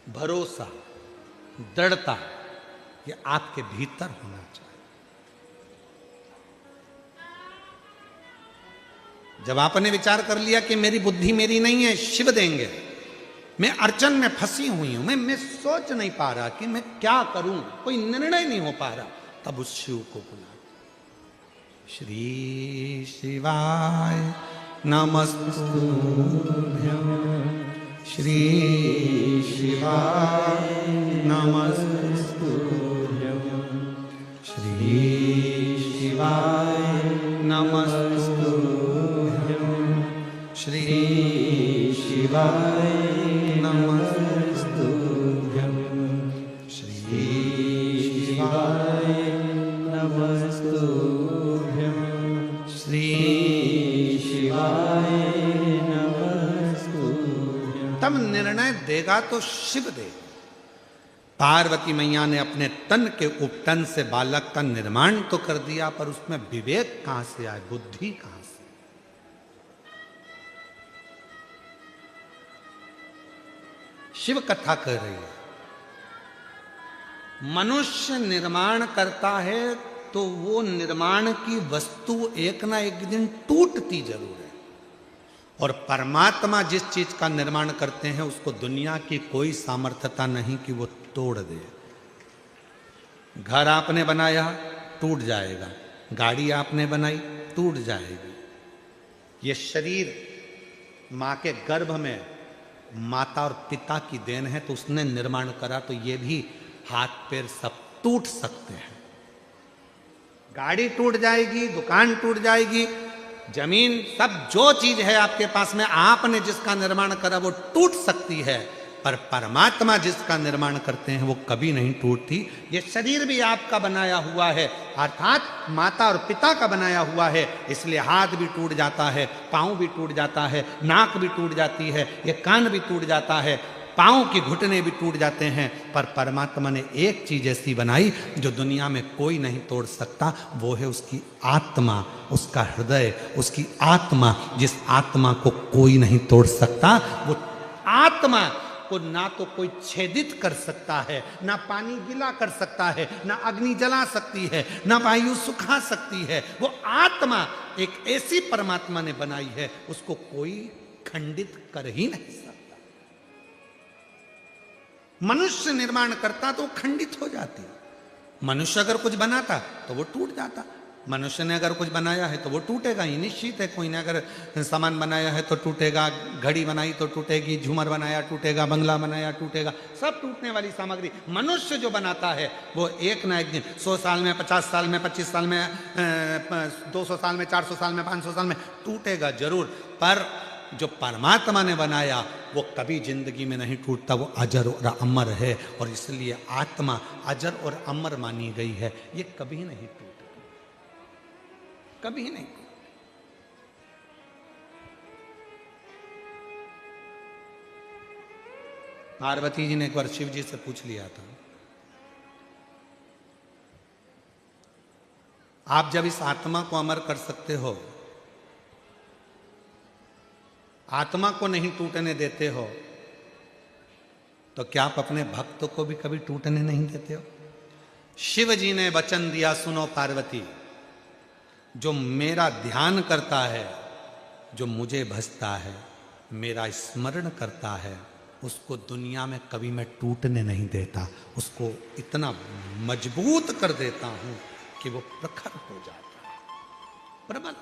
भरोसा, दृढ़ता, ये आपके भीतर होना चाहिए। जब आपने विचार कर लिया कि मेरी बुद्धि मेरी नहीं है, शिव देंगे, मैं अड़चन में फंसी हुई हूं, मैं सोच नहीं पा रहा कि मैं क्या करूं, कोई निर्णय नहीं हो पा रहा, तब उस शिव को बुला, श्री शिवाय नमस्तुभ्यं, श्री शिवाय नमस्तुभ्यं, श्री शिवाय नमस्तुभ्यं, श्री शिवाय नमस्तुभ्यं, श्री शिवाय नमस्तुभ्यं, श्री शिवाय नमस्तुभ्यं। तब निर्णय देगा तो शिव देगा। पार्वती मैया ने अपने तन के उपटन से बालक का निर्माण तो कर दिया, पर उसमें विवेक कहां से आए, बुद्धि कहां से? शिव कथा कर रही है, मनुष्य निर्माण करता है तो वो निर्माण की वस्तु एक ना एक दिन टूटती जरूर है, और परमात्मा जिस चीज का निर्माण करते हैं उसको दुनिया की कोई सामर्थ्यता नहीं कि वो तोड़ दे। घर आपने बनाया टूट जाएगा, गाड़ी आपने बनाई टूट जाएगी, ये शरीर मां के गर्भ में माता और पिता की देन है, तो उसने निर्माण करा, तो ये भी हाथ पैर सब टूट सकते हैं। गाड़ी टूट जाएगी, दुकान टूट जाएगी, जमीन, सब जो चीज है आपके पास में आपने जिसका निर्माण करा वो टूट सकती है, पर परमात्मा जिसका निर्माण करते हैं वो कभी नहीं टूटती। ये शरीर भी आपका बनाया हुआ है, अर्थात माता और पिता का बनाया हुआ है, इसलिए हाथ भी टूट जाता है, पाँव भी टूट जाता है, नाक भी टूट जाती है, ये कान भी टूट जाता है, पाँव की घुटने भी टूट जाते हैं, पर परमात्मा ने एक चीज ऐसी बनाई जो दुनिया में कोई नहीं तोड़ सकता, वो है उसकी आत्मा, उसका हृदय, उसकी आत्मा, जिस आत्मा को कोई नहीं तोड़ सकता। वो आत्मा को ना तो कोई छेदित कर सकता है, ना पानी गिला कर सकता है, ना अग्नि जला सकती है, ना वायु सुखा सकती है। वो आत्मा एक ऐसी परमात्मा ने बनाई है, उसको कोई खंडित कर ही नहीं सकता। मनुष्य निर्माण करता तो खंडित हो जाती, मनुष्य अगर कुछ बनाता तो वो टूट जाता। मनुष्य ने अगर कुछ बनाया है तो वो टूटेगा ही, निश्चित है। कोई ने अगर सामान बनाया है तो टूटेगा, घड़ी बनाई तो टूटेगी, झूमर बनाया टूटेगा, बंगला बनाया टूटेगा, सब टूटने वाली सामग्री। मनुष्य जो बनाता है वो एक ना एक दिन, 100 साल में, 50 साल में, 25 साल में, 200 साल में, 400 साल में, 500 साल में टूटेगा जरूर, पर जो परमात्मा ने बनाया वो कभी जिंदगी में नहीं टूटता, वो अजर और अमर है, और इसलिए आत्मा अजर और अमर मानी गई है। ये कभी नहीं टूटती, कभी नहीं। पार्वती जी ने एक बार शिव जी से पूछ लिया था, आप जब इस आत्मा को अमर कर सकते हो, आत्मा को नहीं टूटने देते हो, तो क्या आप अपने भक्तों को भी कभी टूटने नहीं देते हो? शिव जी ने वचन दिया, सुनो पार्वती, जो मेरा ध्यान करता है, जो मुझे भजता है, मेरा स्मरण करता है, उसको दुनिया में कभी मैं टूटने नहीं देता, उसको इतना मजबूत कर देता हूं कि वो प्रखर हो जाता है, प्रबल।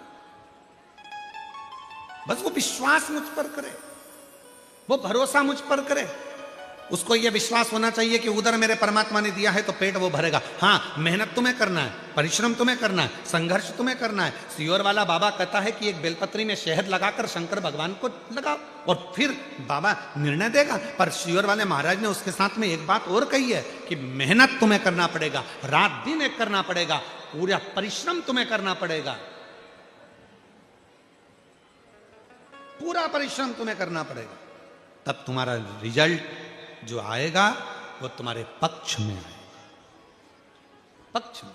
बस वो विश्वास मुझ पर करे, वो भरोसा मुझ पर करे, उसको ये विश्वास होना चाहिए कि उधर मेरे परमात्मा ने दिया है तो पेट वो भरेगा। हाँ, मेहनत तुम्हें करना है, परिश्रम तुम्हें करना है, संघर्ष तुम्हें करना है। सियोर वाला बाबा कहता है कि एक बेलपत्री में शहद लगाकर शंकर भगवान को लगाओ और फिर बाबा निर्णय देगा। पर सियोर वाले महाराज ने उसके साथ में एक बात और कही है कि मेहनत तुम्हें करना पड़ेगा, रात दिन एक करना पड़ेगा, पूरा परिश्रम तुम्हें करना पड़ेगा, पूरा परिश्रम तुम्हें करना पड़ेगा, तब तुम्हारा रिजल्ट जो आएगा वो तुम्हारे पक्ष में आएगा, पक्ष में।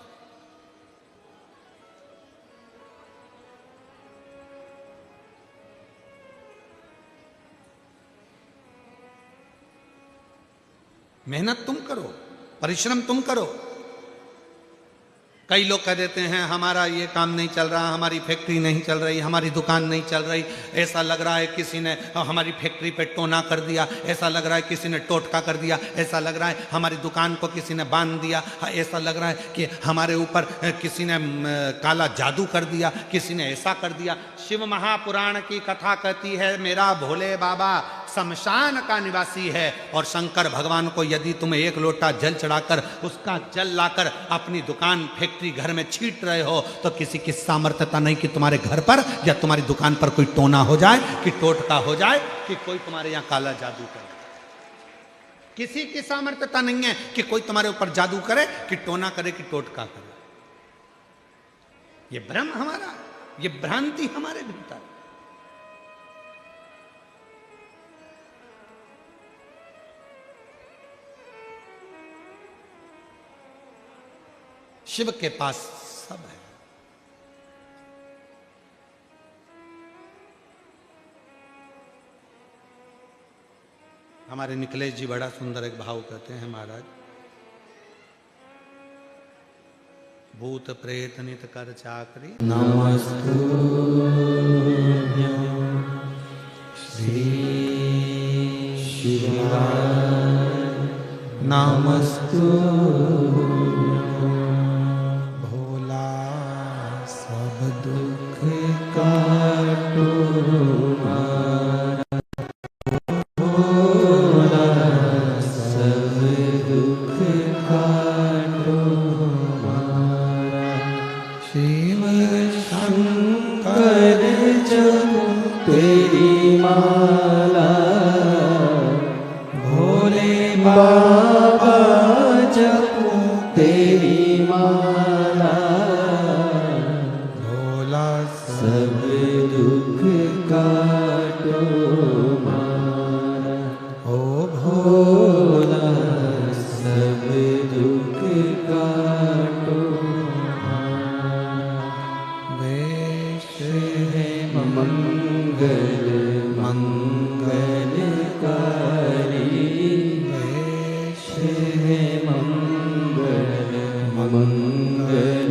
मेहनत तुम करो, परिश्रम तुम करो। कई लोग कह देते हैं हमारा ये काम नहीं चल रहा, हमारी फैक्ट्री नहीं चल रही, हमारी दुकान नहीं चल रही, ऐसा लग रहा है किसी ने हमारी फैक्ट्री पे टोना कर दिया, ऐसा लग रहा है किसी ने टोटका कर दिया, ऐसा लग रहा है हमारी दुकान को किसी ने बांध दिया, ऐसा लग रहा है कि हमारे ऊपर किसी ने काला जादू कर दिया, किसी ने ऐसा कर दिया। शिव महापुराण की कथा कहती है मेरा भोले बाबा शमशान का निवासी है, और शंकर भगवान को यदि तुम एक लोटा जल चढ़ाकर उसका जल लाकर अपनी दुकान फैक्ट्री घर में छीट रहे हो तो किसी की सामर्थ्यता नहीं कि तुम्हारे घर पर या तुम्हारी दुकान पर कोई टोना हो जाए, कि टोटका हो जाए, कि कोई तुम्हारे यहां काला जादू करे। किसी की सामर्थ्यता नहीं है कि कोई तुम्हारे ऊपर जादू करे, कि टोना करे, कि टोटका करे। ये भ्रम हमारा, ये भ्रांति हमारे भीतर। शिव के पास सब है। हमारे निकलेश जी बड़ा सुंदर एक भाव कहते हैं महाराज, भूत प्रेत नित कर चाकरी नमस्तु श्री शिवाय नमस्तु भोला सब दुख काटो भोला सब दुख काटो शिव शंकर जपो तेरी माला भोले बाबा जपो तेरी माला भोला सब दुख काटो मारा ओ भोला सब दुख काटो वेश है मंगल मंगलकारी वेश है मंगल मंगलकारी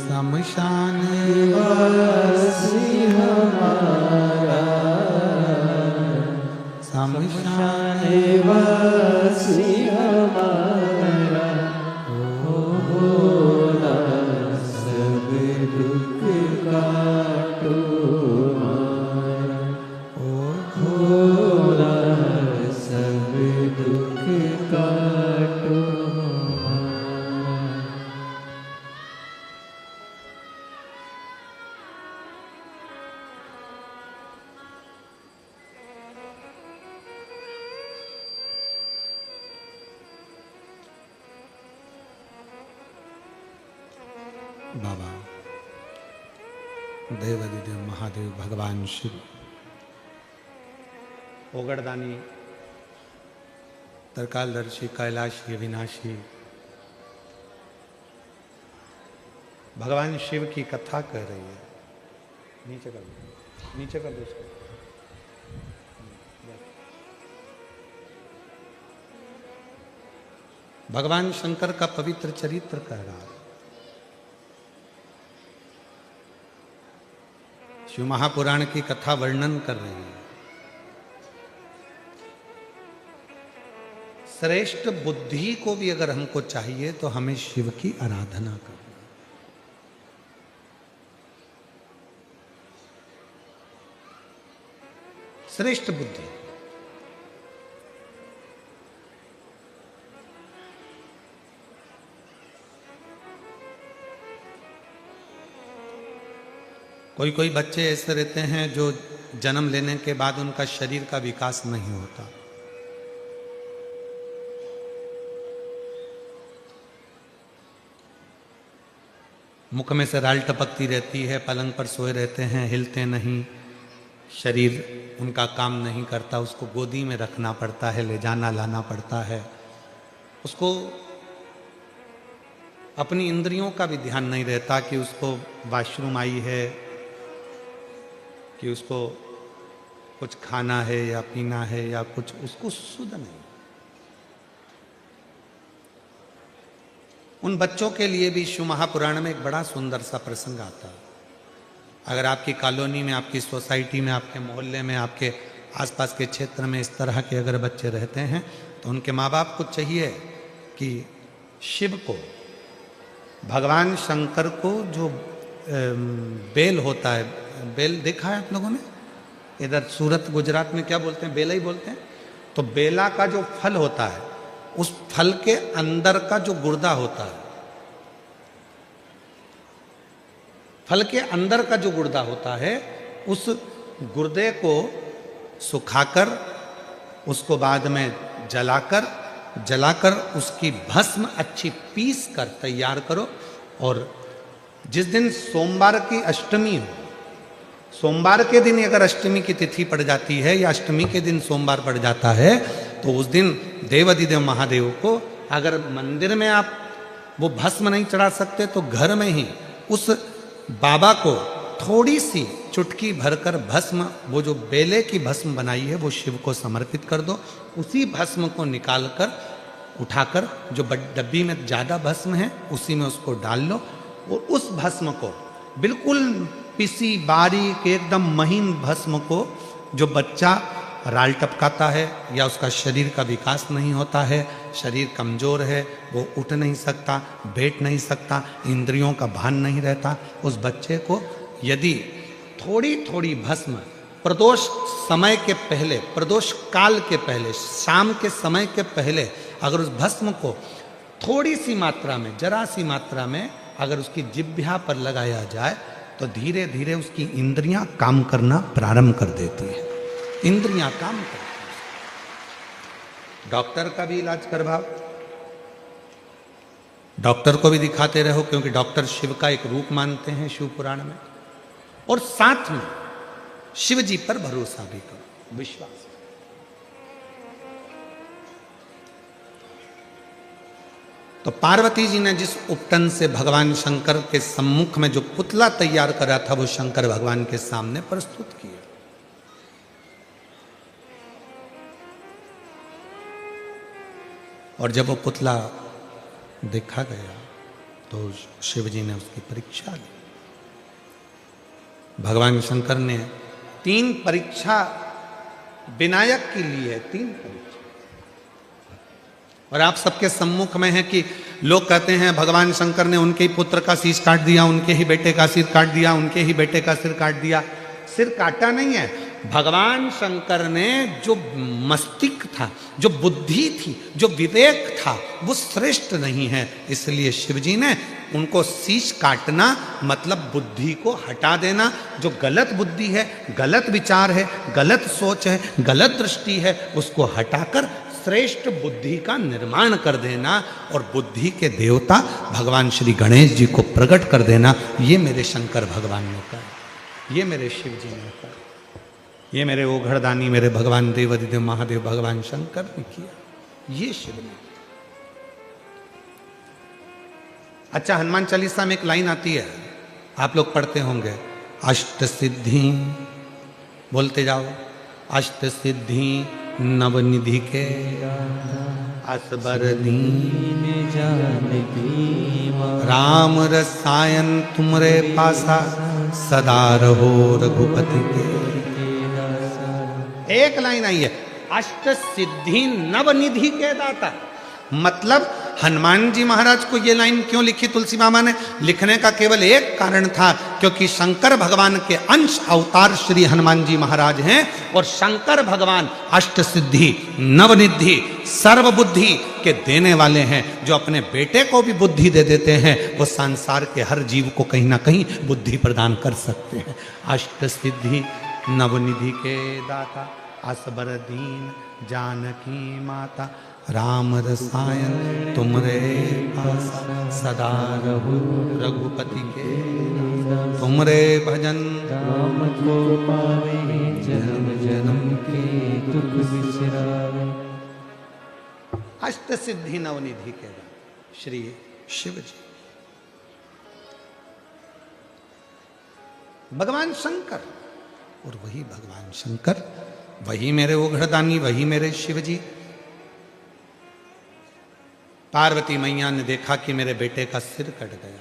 शमशान वासी हमारा शमशान वासी हमारा ओ भोला सब दुख काटो हमारा ओ भोला सब दुख काटो हमारा। बाबा देवादिदेव महादेव भगवान शिव ओगड़दानी तरकालदर्शी कैलाशी अविनाशी भगवान शिव की कथा कर रही है। नीचे कर दो, नीचे कर दो उसको। भगवान शंकर का पवित्र चरित्र कह रहा है। शिव महापुराण की कथा वर्णन कर रही है। श्रेष्ठ बुद्धि को भी अगर हमको चाहिए तो हमें शिव की आराधना करना। श्रेष्ठ बुद्धि कोई कोई बच्चे ऐसे रहते हैं जो जन्म लेने के बाद उनका शरीर का विकास नहीं होता। मुख में से राल टपकती रहती है, पलंग पर सोए रहते हैं, हिलते नहीं, शरीर उनका काम नहीं करता, उसको गोदी में रखना पड़ता है, ले जाना लाना पड़ता है। उसको अपनी इंद्रियों का भी ध्यान नहीं रहता कि उसको वॉशरूम आई है, कि उसको कुछ खाना है या पीना है या कुछ, उसको सुध नहीं। उन बच्चों के लिए भी शिव महापुराण में एक बड़ा सुंदर सा प्रसंग आता है। अगर आपकी कॉलोनी में, आपकी सोसाइटी में, आपके मोहल्ले में, आपके आसपास के क्षेत्र में इस तरह के अगर बच्चे रहते हैं तो उनके माँ बाप को चाहिए कि शिव को, भगवान शंकर को जो बेल होता है, बेल देखा है आप लोगों ने? इधर सूरत गुजरात में क्या बोलते हैं? बेला ही बोलते हैं। तो बेला का जो फल होता है, उस फल के अंदर का जो गुर्दा होता है, फल के अंदर का जो गुर्दा होता है, उस गुर्दे को सुखाकर, उसको बाद में जलाकर उसकी भस्म अच्छी पीस कर तैयार करो। और जिस दिन सोमवार की अष्टमी हो, सोमवार के दिन अगर अष्टमी की तिथि पड़ जाती है या अष्टमी के दिन सोमवार पड़ जाता है, तो उस दिन देवाधिदेव महादेव को अगर मंदिर में आप वो भस्म नहीं चढ़ा सकते तो घर में ही उस बाबा को थोड़ी सी चुटकी भरकर भस्म, वो जो बेले की भस्म बनाई है वो शिव को समर्पित कर दो। उसी भस्म को निकालकर उठाकर, जो डब्बी में ज़्यादा भस्म है उसी में उसको डाल लो, और उस भस्म को बिल्कुल पिसी बारीक एकदम महीन भस्म को, जो बच्चा राल टपकाता है या उसका शरीर का विकास नहीं होता है, शरीर कमजोर है, वो उठ नहीं सकता, बैठ नहीं सकता, इंद्रियों का भान नहीं रहता, उस बच्चे को यदि थोड़ी थोड़ी भस्म प्रदोष समय के पहले, प्रदोष काल के पहले, शाम के समय के पहले अगर उस भस्म को थोड़ी सी मात्रा में, जरा सी मात्रा में अगर उसकी जिह्वा पर लगाया जाए तो धीरे धीरे उसकी इंद्रियां काम करना प्रारंभ कर देती है। इंद्रियां काम करती हैं। डॉक्टर का भी इलाज करवाओ, डॉक्टर को भी दिखाते रहो, क्योंकि डॉक्टर शिव का एक रूप मानते हैं शिव पुराण में। और साथ में शिव जी पर भरोसा भी करो, विश्वास। तो पार्वती जी ने जिस उपटन से भगवान शंकर के सम्मुख में जो पुतला तैयार करा था, वो शंकर भगवान के सामने प्रस्तुत किया। और जब वो पुतला देखा गया तो शिव जी ने उसकी परीक्षा ली। भगवान शंकर ने 3 परीक्षा विनायक की ली है, 3 परीक्षा। और आप सबके सम्मुख में है कि लोग कहते हैं भगवान शंकर ने उनके ही पुत्र का शीश काट दिया, उनके ही बेटे का सिर काट दिया, उनके ही बेटे का सिर काट दिया। सिर काटा नहीं है, भगवान शंकर ने जो मस्तिष्क था, जो बुद्धि थी, जो विवेक था, वो श्रेष्ठ नहीं है। इसलिए शिव जी ने उनको शीश काटना मतलब बुद्धि को हटा देना। जो गलत बुद्धि है, गलत विचार है, गलत सोच है, गलत दृष्टि है, उसको हटाकर श्रेष्ठ बुद्धि का निर्माण कर देना और बुद्धि के देवता भगवान श्री गणेश जी को प्रकट कर देना। ये मेरे शंकर भगवान ने कहा, ये मेरे शिव जी ने कहा, ये मेरे ओघड़दानी, मेरे भगवान देवाधिदेव महादेव भगवान शंकर ने किया, ये शिव ने। अच्छा, हनुमान चालीसा में एक लाइन आती है, आप लोग पढ़ते होंगे, अष्ट सिद्धि, बोलते जाओ, अष्ट सिद्धि नवनिधि के असबर दीन जानकी, राम रसायन तुमरे पासा सदा रहो रघुपति के। एक लाइन आई है, अष्ट सिद्धि नवनिधि के दाता। मतलब हनुमान जी महाराज को ये लाइन क्यों लिखी तुलसी मामा ने? लिखने का केवल एक कारण था, क्योंकि शंकर भगवान के अंश अवतार श्री हनुमान जी महाराज हैं और शंकर भगवान अष्ट सिद्धि नवनिधि सर्वबुद्धि के देने वाले हैं। जो अपने बेटे को भी बुद्धि दे देते हैं, वो संसार के हर जीव को कहीं ना कहीं बुद्धि प्रदान कर सकते हैं। अष्ट सिद्धि नवनिधि के दाता, असबर दीन जानकी माता, राम रसायन तुमरे पास सदा रहो रघुपति के, तुमरे भजन राम को पावे, जन्म जन्म के दुख बिसरावे। अष्ट सिद्धि नवनिधि के श्री शिव जी, भगवान शंकर। और वही भगवान शंकर, वही मेरे ओघड़दानी, वही मेरे शिव जी। पार्वती मैया ने देखा कि मेरे बेटे का सिर कट गया।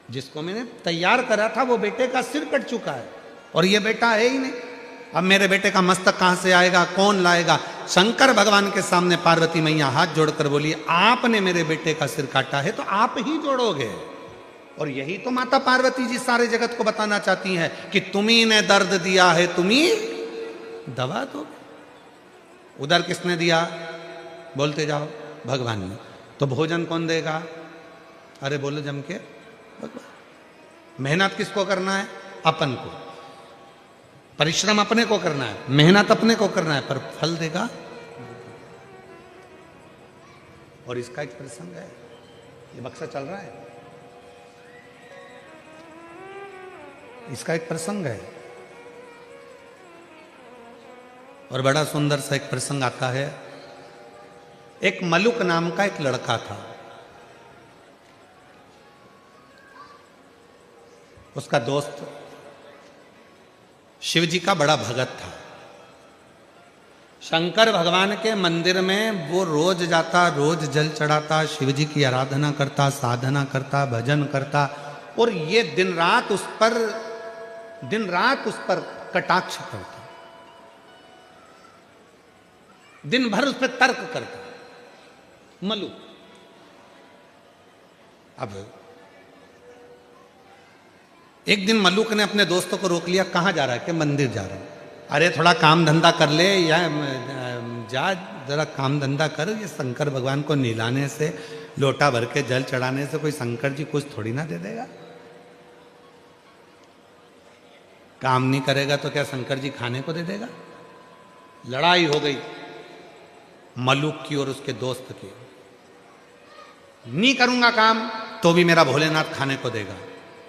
जिसको मैंने तैयार करा था वो बेटे का सिर कट चुका है और ये बेटा है ही नहीं। अब मेरे बेटे का मस्तक कहां से आएगा, कौन लाएगा? शंकर भगवान के सामने पार्वती मैया हाथ जोड़कर बोली, आपने मेरे बेटे का सिर काटा है तो आप ही जोड़ोगे। और यही तो माता पार्वती जी सारे जगत को बताना चाहती हैं कि तुम्ही ने दर्द दिया है, तुम्ही दवा दो। उधर किसने दिया? बोलते जाओ, भगवान ने। तो भोजन कौन देगा? अरे बोलो जम के, भगवान। मेहनत किसको करना है? अपन को। परिश्रम अपने को करना है, मेहनत अपने को करना है, पर फल देगा। और इसका एक प्रसंग है, ये बक्सा चल रहा है, इसका एक प्रसंग है और बड़ा सुंदर सा एक प्रसंग आता है। एक मलुक नाम का एक लड़का था, उसका दोस्त शिव जी का बड़ा भगत था। शंकर भगवान के मंदिर में वो रोज जाता, रोज जल चढ़ाता, शिव जी की आराधना करता, साधना करता, भजन करता और ये दिन रात उस पर कटाक्ष करता, दिन भर उस पर तर्क करता मलु। अब एक दिन मलुक ने अपने दोस्तों को रोक लिया, कहां जा रहा है? कि मंदिर जा रहा हूं। अरे थोड़ा काम धंधा कर ले, या जा जरा काम धंधा कर। ये शंकर भगवान को नहलाने से, लोटा भर के जल चढ़ाने से कोई शंकर जी कुछ थोड़ी ना दे देगा। काम नहीं करेगा तो क्या शंकर जी खाने को दे देगा? लड़ाई हो गई मलुक की और उसके दोस्त की। नहीं करूंगा काम तो भी मेरा भोलेनाथ खाने को देगा।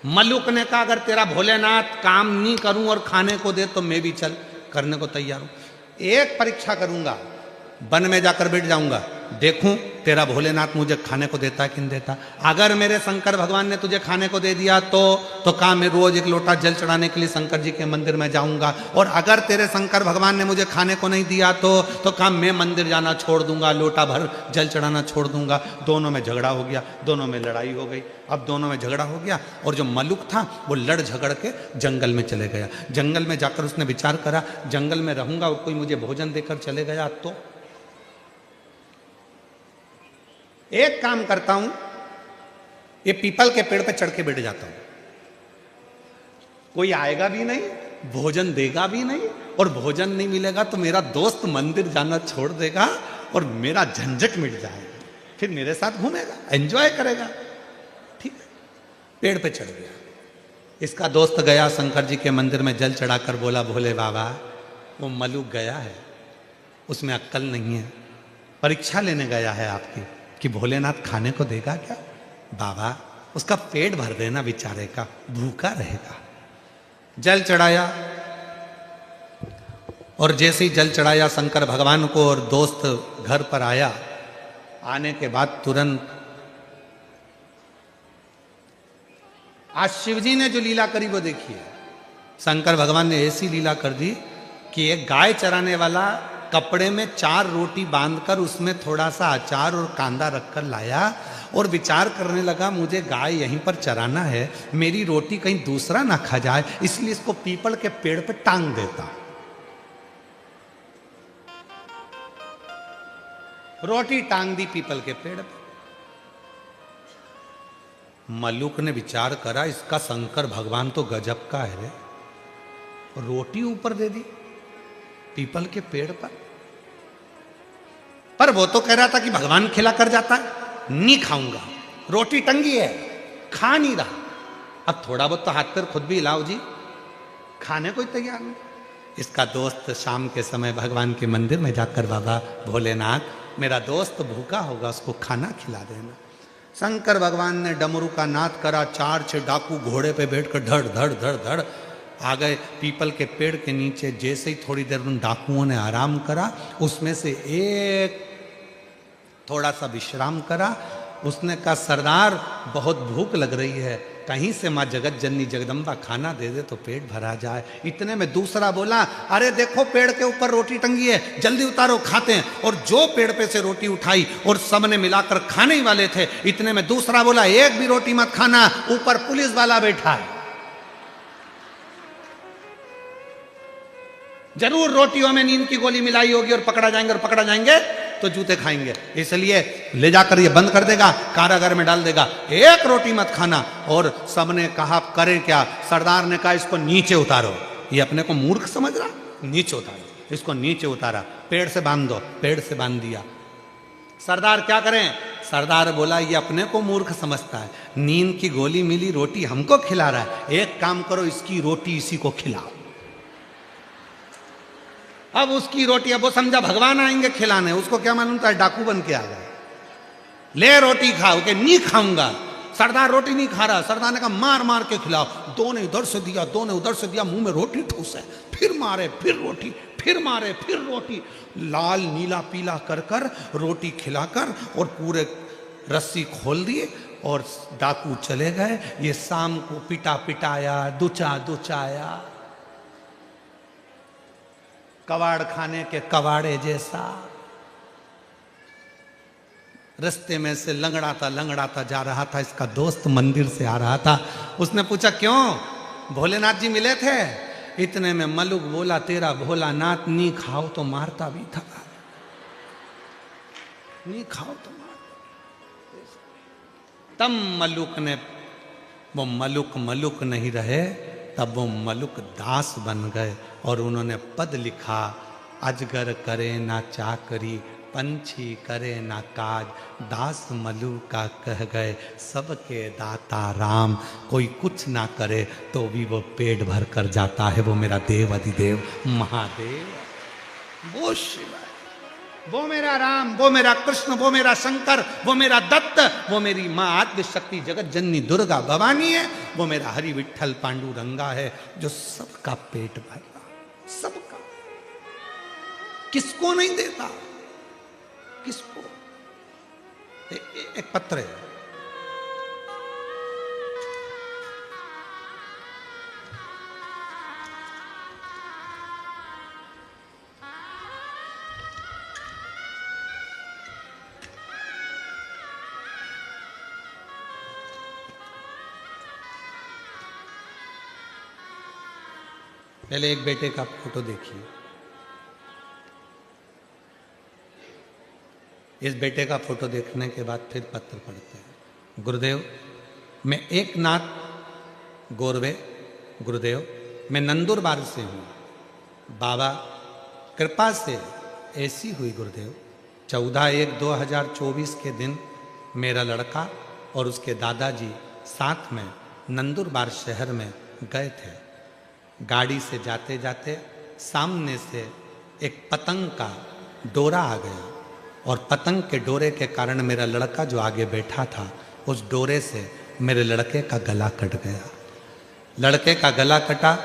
मलुक ने कहा, अगर तेरा भोलेनाथ काम नहीं करूं और खाने को दे तो मैं भी चल करने को तैयार हूं। एक परीक्षा करूंगा, वन में जाकर बैठ जाऊंगा, देखूं तेरा भोलेनाथ मुझे खाने को देता है कि नहीं देता। अगर मेरे शंकर भगवान ने तुझे खाने को दे दिया तो काम मैं रोज एक लोटा जल चढ़ाने के लिए शंकर जी के मंदिर में जाऊंगा। और अगर तेरे शंकर भगवान ने मुझे खाने को नहीं दिया तो काम मैं मंदिर जाना छोड़ दूंगा, लोटा भर जल चढ़ाना छोड़ दूंगा। दोनों में झगड़ा हो गया, दोनों में लड़ाई हो गई। अब दोनों में झगड़ा हो गया और जो मलुक था वो लड़ झगड़ के जंगल में चले गया। जंगल में जाकर उसने विचार करा, जंगल में रहूंगा और कोई मुझे भोजन देकर चले गया तो एक काम करता हूं, ये पीपल के पेड़ पे चढ़ के बैठ जाता हूं। कोई आएगा भी नहीं, भोजन देगा भी नहीं, और भोजन नहीं मिलेगा तो मेरा दोस्त मंदिर जाना छोड़ देगा और मेरा झंझट मिट जाएगा, फिर मेरे साथ घूमेगा, एंजॉय करेगा। ठीक है, पेड़ पे चढ़ गया। इसका दोस्त गया शंकर जी के मंदिर में जल चढ़ाकर बोला, भोले बाबा वो मलुक गया है, उसमें अक्ल नहीं है, परीक्षा लेने गया है आपकी कि भोलेनाथ खाने को देगा क्या? बाबा उसका पेट भर देना बेचारे का, भूखा रहेगा। जल चढ़ाया और जैसे ही जल चढ़ाया शंकर भगवान को और दोस्त घर पर आया, आने के बाद तुरंत आज शिव जी ने जो लीला करी वो देखिए। शंकर भगवान ने ऐसी लीला कर दी कि एक गाय चराने वाला कपड़े में 4 रोटी बांधकर उसमें थोड़ा सा अचार और कांदा रखकर लाया और विचार करने लगा, मुझे गाय यहीं पर चराना है, मेरी रोटी कहीं दूसरा ना खा जाए, इसलिए इसको पीपल के पेड़ पे टांग देता। रोटी टांग दी पीपल के पेड़ पे। मलुक ने विचार करा, इसका शंकर भगवान तो गजब का है रे, रोटी ऊपर दे दी पीपल के पेड़ पर वो तो कह रहा था कि भगवान खिला कर जाता है, नहीं खाऊंगा, रोटी टंगी है, खा नहीं रहा। अब थोड़ा बहुत तो हाथ पैर खुद भी हिलाओ जी, खाने को ही तैयार नहीं। इसका दोस्त शाम के समय भगवान के मंदिर में जाकर, बाबा भोलेनाथ मेरा दोस्त भूखा होगा, उसको खाना खिला देना। शंकर भगवान ने डमरू का नाद करा, 4-6 डाकू घोड़े पे बैठकर धड़ धड़ धड़ धड़ आ गए पीपल के पेड़ के नीचे। जैसे ही थोड़ी देर उन डाकुओं ने आराम करा, उसमें से एक थोड़ा सा विश्राम करा। उसने कहा, सरदार बहुत भूख लग रही है, कहीं से माँ जगत जननी जगदम्बा खाना दे दे तो पेट भरा जाए। इतने में दूसरा बोला, अरे देखो पेड़ के ऊपर रोटी टंगी है, जल्दी उतारो खाते हैं। और जो पेड़ पे से रोटी उठाई और सबने मिलाकर खाने ही वाले थे। इतने में दूसरा बोला, एक भी रोटी मत खाना, ऊपर पुलिस वाला बैठा है, जरूर रोटियों में नींद की गोली मिलाई होगी और पकड़ा जाएंगे तो जूते खाएंगे, इसलिए ले जाकर ये बंद कर देगा, कारागार में डाल देगा, एक रोटी मत खाना। और सबने कहा करें क्या? सरदार ने कहा इसको नीचे उतारो। ये अपने को मूर्ख समझ रहा, नीचे उतारो, इसको नीचे उतारा, पेड़ से बांध दो, पेड़ से बांध दिया। सरदार क्या करें? सरदार बोला ये अपने को मूर्ख समझता है, नींद की गोली मिली, रोटी हमको खिला रहा है, एक काम करो इसकी रोटी इसी को खिलाओ। अब उसकी रोटी, अब वो समझा भगवान आएंगे खिलाने, उसको क्या मालूम था डाकू बन के आ गए। ले रोटी खाओ, के नहीं खाऊंगा। सरदार रोटी नहीं खा रहा, सरदार ने कहा मार मार के खिलाओ। दो ने इधर से दिया, दो ने उधर से दिया, मुंह में रोटी ठूस है, फिर मारे, फिर रोटी, फिर मारे, फिर रोटी, लाल नीला पीला कर कर रोटी खिलाकर और पूरे रस्सी खोल दिए और डाकू चले गए। ये शाम को पिटा पिटाया, दुचाया, कबाड़ खाने के कबाड़े जैसा। रास्ते में से लंगड़ाता जा रहा था, इसका दोस्त मंदिर से आ रहा था। उसने पूछा क्यों, भोलेनाथ जी मिले थे? इतने में मलुक बोला, तेरा भोलानाथ नहीं खाओ तो मारता भी था, नहीं खाओ तो मारता। तब मलुक ने, वो मलुक नहीं रहे, तब वो मलुक दास बन गए और उन्होंने पद लिखा, अजगर करे ना चाकरी, पंछी करे ना काज, दास मलुक का कह गए, सबके दाता राम। कोई कुछ ना करे तो भी वो पेट भर कर जाता है, वो मेरा देव अधिदेव महादेव, वो शिव, वो मेरा राम, वो मेरा कृष्ण, वो मेरा शंकर, वो मेरा दत्त, वो मेरी माँ आद्य शक्ति जगत जननी दुर्गा भवानी है, वो मेरा हरि विठल पांडुरंगा है, जो सबका पेट भरता, सबका। किसको नहीं देता, किसको? एक पत्र है, पहले एक बेटे का फोटो देखिए। इस बेटे का फोटो देखने के बाद फिर पत्र पढ़ते हैं। गुरुदेव, मैं एक नाथ गोरवे, गुरुदेव मैं नंदुरबार से हूँ। बाबा कृपा से ऐसी हुई गुरुदेव, 14/1/2024 के दिन मेरा लड़का और उसके दादाजी साथ में नंदुरबार शहर में गए थे। गाड़ी से जाते जाते सामने से एक पतंग का डोरा आ गया और पतंग के डोरे के कारण मेरा लड़का जो आगे बैठा था, उस डोरे से मेरे लड़के का गला कट गया। लड़के का गला कटा,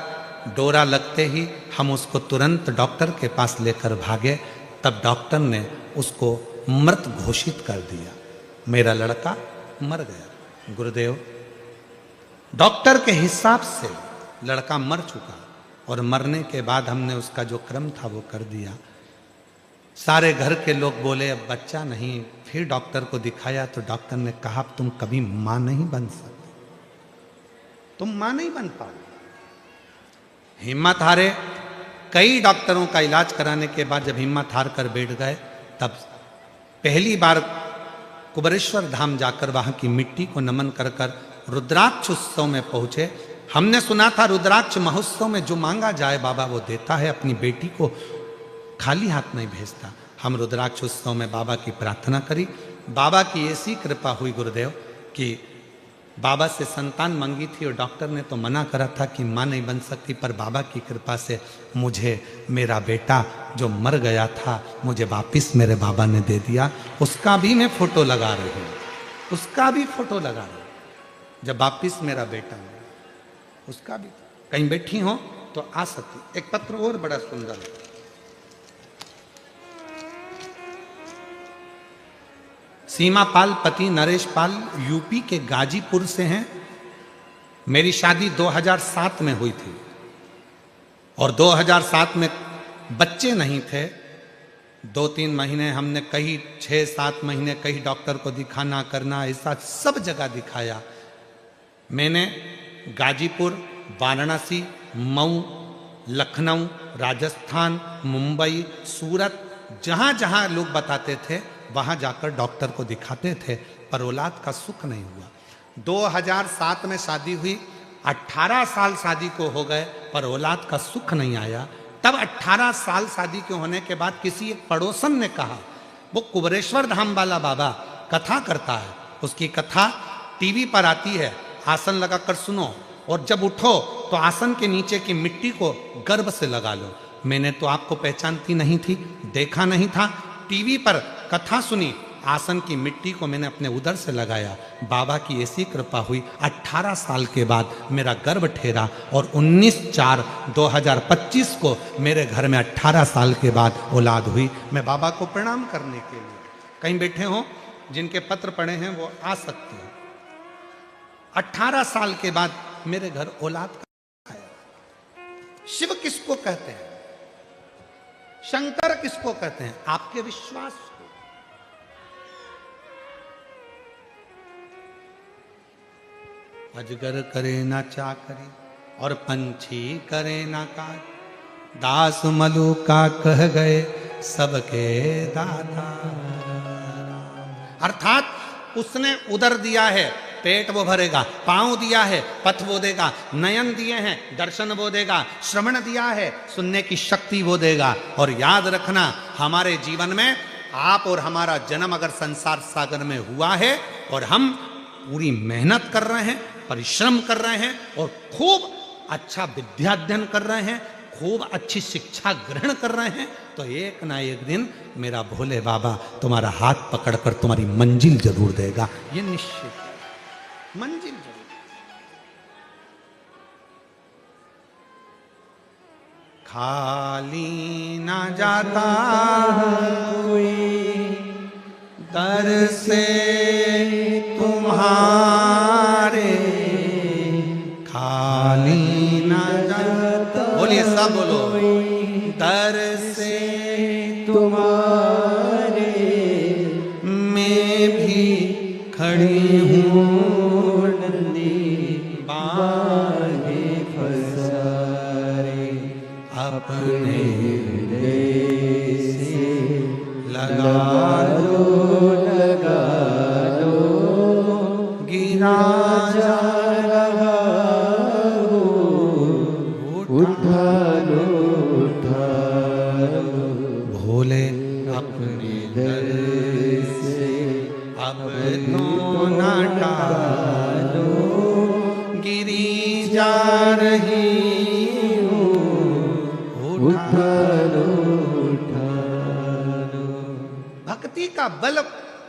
डोरा लगते ही हम उसको तुरंत डॉक्टर के पास लेकर भागे। तब डॉक्टर ने उसको मृत घोषित कर दिया, मेरा लड़का मर गया। गुरुदेव, डॉक्टर के हिसाब से लड़का मर चुका और मरने के बाद हमने उसका जो क्रम था वो कर दिया। सारे घर के लोग बोले अब बच्चा नहीं। फिर डॉक्टर को दिखाया तो डॉक्टर ने कहा तुम कभी मां नहीं बन सकते, तुम मां नहीं बन पाओगे। हिम्मत हारे, कई डॉक्टरों का इलाज कराने के बाद जब हिम्मत हार कर बैठ गए, तब पहली बार कुबेरेश्वर धाम जाकर वहां की मिट्टी को नमन कर कर रुद्राक्ष उत्सव में पहुंचे। हमने सुना था रुद्राक्ष महोत्सव में जो मांगा जाए बाबा वो देता है, अपनी बेटी को खाली हाथ नहीं भेजता। हम रुद्राक्ष उत्सव में बाबा की प्रार्थना करी। बाबा की ऐसी कृपा हुई गुरुदेव कि बाबा से संतान मांगी थी और डॉक्टर ने तो मना करा था कि मां नहीं बन सकती, पर बाबा की कृपा से मुझे मेरा बेटा जो मर गया था मुझे वापिस मेरे बाबा ने दे दिया। उसका भी मैं फोटो लगा रही हूँ, उसका भी फोटो लगा रही हूँ। जब वापिस मेरा बेटा है उसका भी, कहीं बैठी हो तो आ सकती। एक पत्र और बड़ा सुंदर है, सीमा पाल पति नरेश पाल यूपी के गाजीपुर से हैं। मेरी शादी 2007 में हुई थी और 2007 में बच्चे नहीं थे। 2-3 महीने हमने कई 6-7 महीने कई डॉक्टर को दिखाना करना ऐसा सब जगह दिखाया। मैंने गाजीपुर, वाराणसी, मऊ, लखनऊ, राजस्थान, मुंबई, सूरत, जहाँ जहाँ लोग बताते थे वहाँ जाकर डॉक्टर को दिखाते थे, पर औलाद का सुख नहीं हुआ। 2007 में शादी हुई, 18 साल शादी को हो गए पर औलाद का सुख नहीं आया। तब 18 साल शादी के होने के बाद किसी एक पड़ोसन ने कहा, वो कुबरेश्वर धाम वाला बाबा कथा करता है, उसकी कथा टीवी पर आती है, आसन लगाकर सुनो और जब उठो तो आसन के नीचे की मिट्टी को गर्भ से लगा लो। मैंने तो आपको पहचानती नहीं थी, देखा नहीं था, टीवी पर कथा सुनी, आसन की मिट्टी को मैंने अपने उदर से लगाया। बाबा की ऐसी कृपा हुई, 18 साल के बाद मेरा गर्भ ठहरा और 19/4/2025 को मेरे घर में 18 साल के बाद औलाद हुई। मैं बाबा को प्रणाम करने के लिए, कहीं बैठे हो जिनके पत्र पढ़े हैं वो आ सकते हैं। 18 साल के बाद मेरे घर औलाद का आया। शिव किसको कहते हैं, शंकर किसको कहते हैं? आपके विश्वास को। अजगर करे ना चाकरी और पंछी करे ना काज, दास मलुका कह गए सबके दाता। अर्थात उसने उदर दिया है, पेट वो भरेगा, पांव दिया है, पथ वो देगा, नयन दिए हैं, दर्शन वो देगा, श्रवण दिया है, सुनने की शक्ति वो देगा। और याद रखना, हमारे जीवन में आप और हमारा जन्म अगर संसार सागर में हुआ है और हम पूरी मेहनत कर रहे हैं, परिश्रम कर रहे हैं और खूब अच्छा विद्याध्ययन कर रहे हैं, खूब अच्छी शिक्षा ग्रहण कर रहे हैं, तो एक ना एक दिन मेरा भोले बाबा तुम्हारा हाथ पकड़कर तुम्हारी मंजिल जरूर देगा। ये निश्चित है, मंजिल जरूर। खाली ना जाता कोई दर से तुम्हारे, खाली ना जाता, बोलिए सब बोलो, दर से तुम्हारे मैं भी खड़ी हूँ बागे फसारे, अपने हृदय से लगा लो, गिरा जा रहा हो, उठा लो भोले अपने दर से, अब तो ना टालो, गिरी जा रही हूँ, उठा लो। भक्ति का बल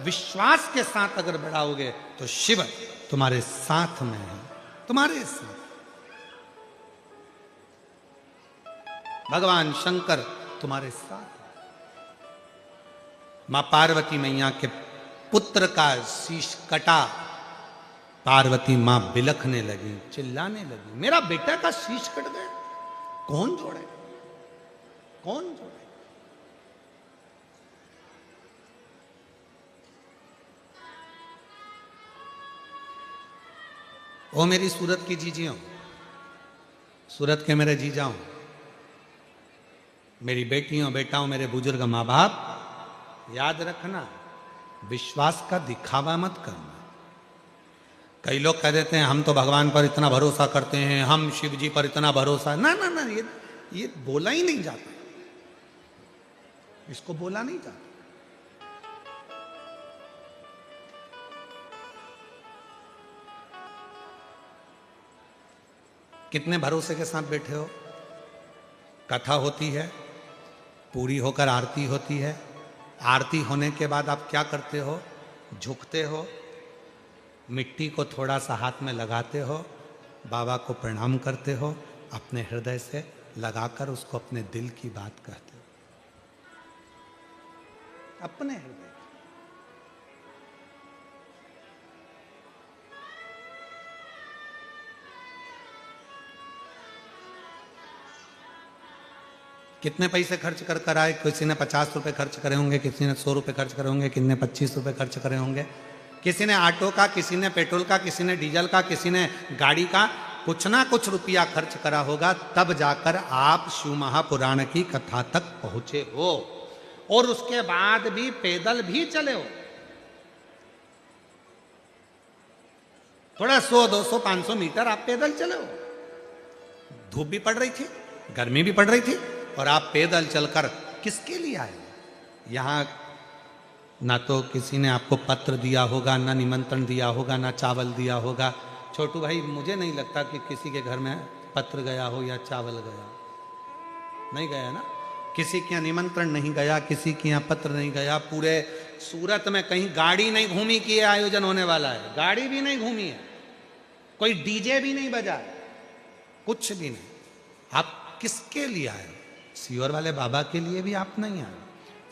विश्वास के साथ अगर बढ़ाओगे तो शिव तुम्हारे साथ में है, तुम्हारे साथ। भगवान शंकर तुम्हारे साथ। मां पार्वती मैया के पुत्र का शीश कटा, पार्वती मां बिलखने लगी, चिल्लाने लगी, मेरा बेटा का शीश कट गया, कौन जोड़े, कौन जोड़े। ओ मेरी सूरत की जीजियों, सूरत के मेरे जीजाओं, मेरी बेटियों बेटाओं, मेरे बुजुर्ग माँ बाप, याद रखना, विश्वास का दिखावा मत करना। कई लोग कह देते हैं हम तो भगवान पर इतना भरोसा करते हैं, हम शिव जी पर इतना भरोसा, ना ना ना, ये बोला ही नहीं जाता, इसको बोला नहीं जाता। कितने भरोसे के साथ बैठे हो, कथा होती है, पूरी होकर आरती होती है, आरती होने के बाद आप क्या करते हो, झुकते हो, मिट्टी को थोड़ा सा हाथ में लगाते हो, बाबा को प्रणाम करते हो, अपने हृदय से लगाकर उसको अपने दिल की बात कहते हो, अपने हृदय। कितने पैसे खर्च कर कर आए, किसी ने 50 रुपए खर्च करे होंगे, किसी ने 100 रुपए खर्च करे होंगे, किसी ने 25 रुपए खर्च करे होंगे, किसी ने ऑटो का, किसी ने पेट्रोल का, किसी ने डीजल का, किसी ने गाड़ी का, कुछ ना कुछ रुपया खर्च करा होगा, तब जाकर आप शिव महापुराण की कथा तक पहुंचे हो। और उसके बाद भी पैदल भी चले हो, थोड़ा 100, 200, 500 मीटर आप पैदल चले हो। धूप भी पड़ रही थी, गर्मी भी पड़ रही थी, और आप पैदल चलकर किसके लिए आए? यहां ना तो किसी ने आपको पत्र दिया होगा, ना निमंत्रण दिया होगा, ना चावल दिया होगा। छोटू भाई, मुझे नहीं लगता कि किसी के घर में पत्र गया हो या चावल गया, नहीं गया ना। किसी के यहाँ निमंत्रण नहीं गया, किसी के यहाँ पत्र नहीं गया। पूरे सूरत में कहीं गाड़ी नहीं घूमी कि ये आयोजन होने वाला है, गाड़ी भी नहीं घूमी है, कोई डीजे भी नहीं बजा, कुछ भी नहीं। आप किसके लिए आए? सीहोर वाले बाबा के लिए भी आप नहीं आए,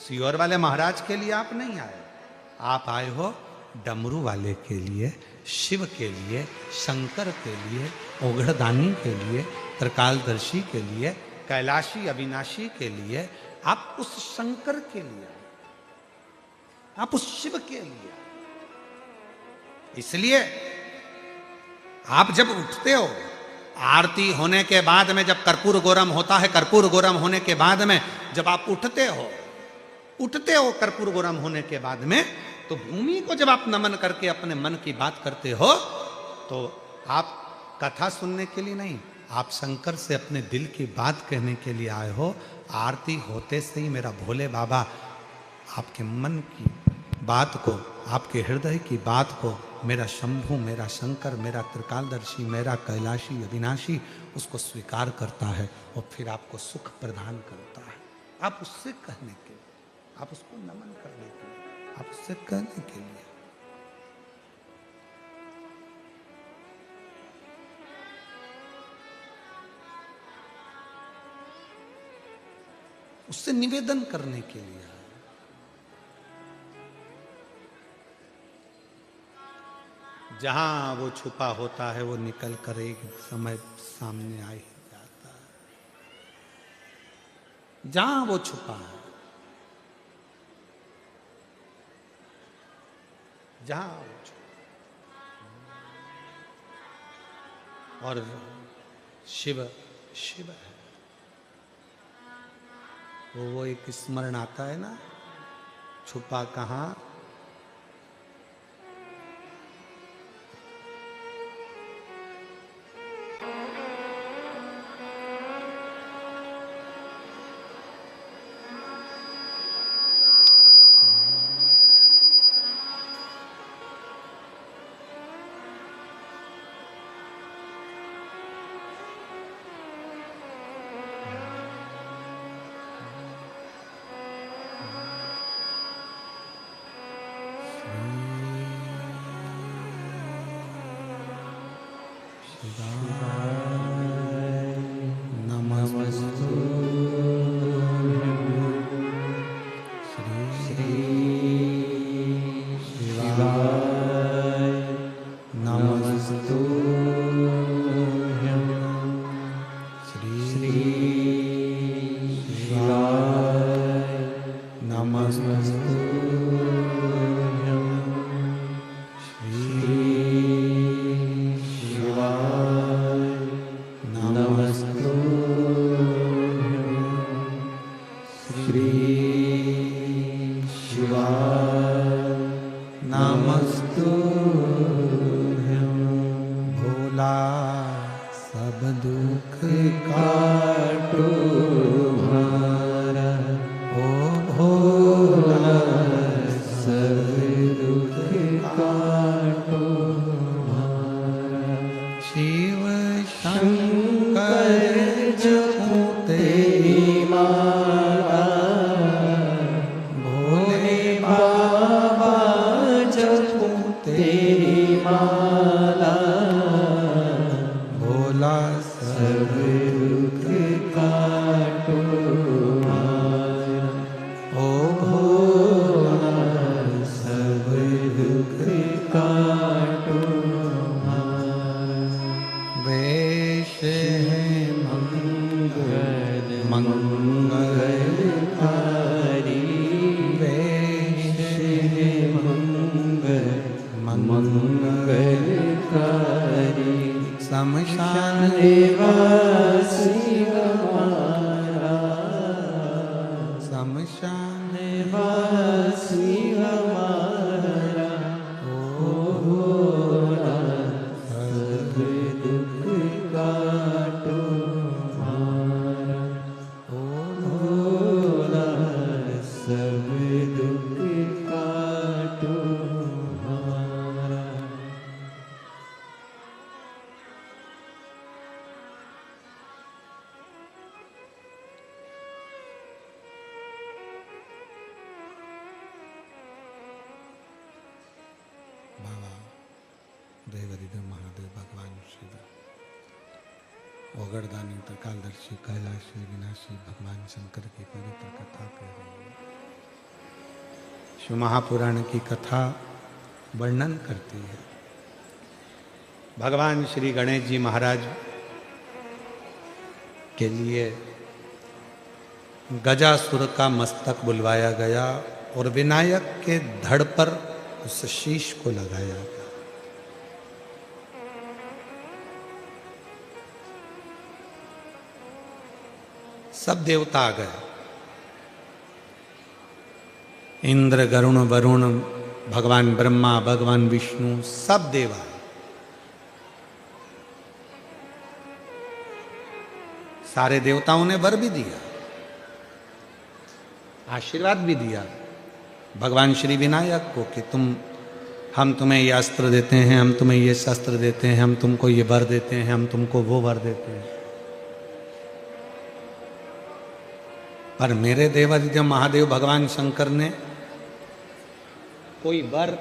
सीहोर वाले महाराज के लिए आप नहीं आए, आप आए हो डमरू वाले के लिए, शिव के लिए, शंकर के लिए, ओघड़दानी के लिए, त्रिकालदर्शी के लिए, कैलाशी अविनाशी के लिए। आप उस शंकर के लिए, आप उस शिव के लिए। इसलिए आप जब उठते हो, आरती होने के बाद में जब कर्पूर गौरम होता है, कर्पूर गौरम होने के बाद में जब आप उठते हो कर्पूर गौरम होने के बाद में, तो भूमि को जब आप नमन करके अपने मन की बात करते हो, तो आप कथा सुनने के लिए नहीं, आप शंकर से अपने दिल की बात कहने के लिए आए हो। आरती होते से ही मेरा भोले बाबा आपके मन की बात को, आपके हृदय की बात को, मेरा शंभु, मेरा शंकर, मेरा त्रिकालदर्शी, मेरा कैलाशी अविनाशी, उसको स्वीकार करता है और फिर आपको सुख प्रदान करता है। आप उससे कहने के लिए, आप उसको नमन करने के लिए, आप उससे कहने के लिए। उससे निवेदन करने के लिए। जहां वो छुपा होता है वो निकल कर एक समय सामने आ ही जाता है। जहां वो छुपा है, जहां वो छुपा, और शिव शिव है। वो एक स्मरण आता है ना, छुपा कहां सब दुख काटो। निवासी हमारा, शमशान निवासी हमारा, ओ भोला सब दुख काटो हमारा, ओ भोला सब दुख काटो हमारा। बाबा देवरिदेव महादेव भगवान शिव ओगड़दानी त्रिकालदर्शी कैलाशी विनाशी भगवान शंकर की पवित्र कथा कह रही है। शिव महापुराण की कथा वर्णन करती है। भगवान श्री गणेश जी महाराज के लिए गजासुर का मस्तक बुलवाया गया और विनायक के धड़ पर उस शीश को लगाया गया। सब देवता आ गए, इंद्र गरुण वरुण भगवान ब्रह्मा भगवान विष्णु सब देव आए। सारे देवताओं ने वर भी दिया, आशीर्वाद भी दिया भगवान श्री विनायक को कि हम तुम्हें ये अस्त्र देते हैं, हम तुम्हें ये शस्त्र देते हैं, हम तुमको ये वर देते हैं, हम तुमको वो वर देते हैं। पर मेरे देवाधिदेव महादेव भगवान शंकर ने कोई वर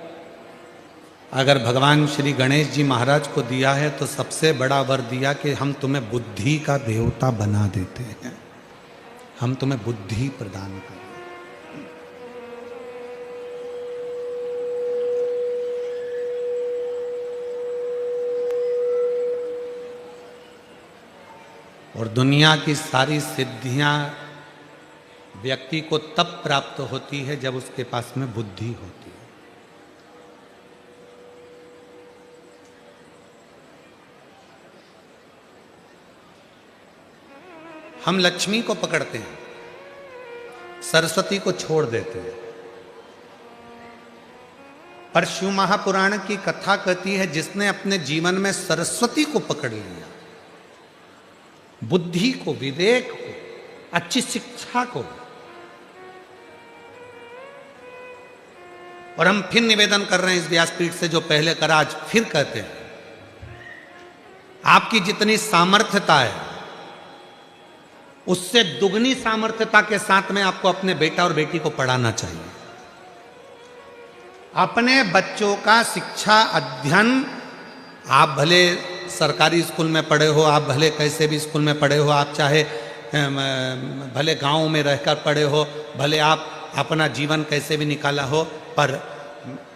अगर भगवान श्री गणेश जी महाराज को दिया है तो सबसे बड़ा वर दिया कि हम तुम्हें बुद्धि का देवता बना देते हैं, हम तुम्हें बुद्धि प्रदान करें। और दुनिया की सारी सिद्धियां व्यक्ति को तब प्राप्त होती है जब उसके पास में बुद्धि होती है। हम लक्ष्मी को पकड़ते हैं, सरस्वती को छोड़ देते हैं, पर शिव महापुराण की कथा कहती है जिसने अपने जीवन में सरस्वती को पकड़ लिया, बुद्धि को, विवेक को, अच्छी शिक्षा को। और हम फिर निवेदन कर रहे हैं इस व्यासपीठ से, जो पहले करा आज फिर कहते हैं, आपकी जितनी सामर्थ्यता है उससे दुगनी सामर्थ्यता के साथ में आपको अपने बेटा और बेटी को पढ़ाना चाहिए। अपने बच्चों का शिक्षा अध्ययन, आप भले सरकारी स्कूल में पढ़े हो, आप भले कैसे भी स्कूल में पढ़े हो, आप चाहे भले गांव में रहकर पढ़े हो, भले आप अपना जीवन कैसे भी निकाला हो, पर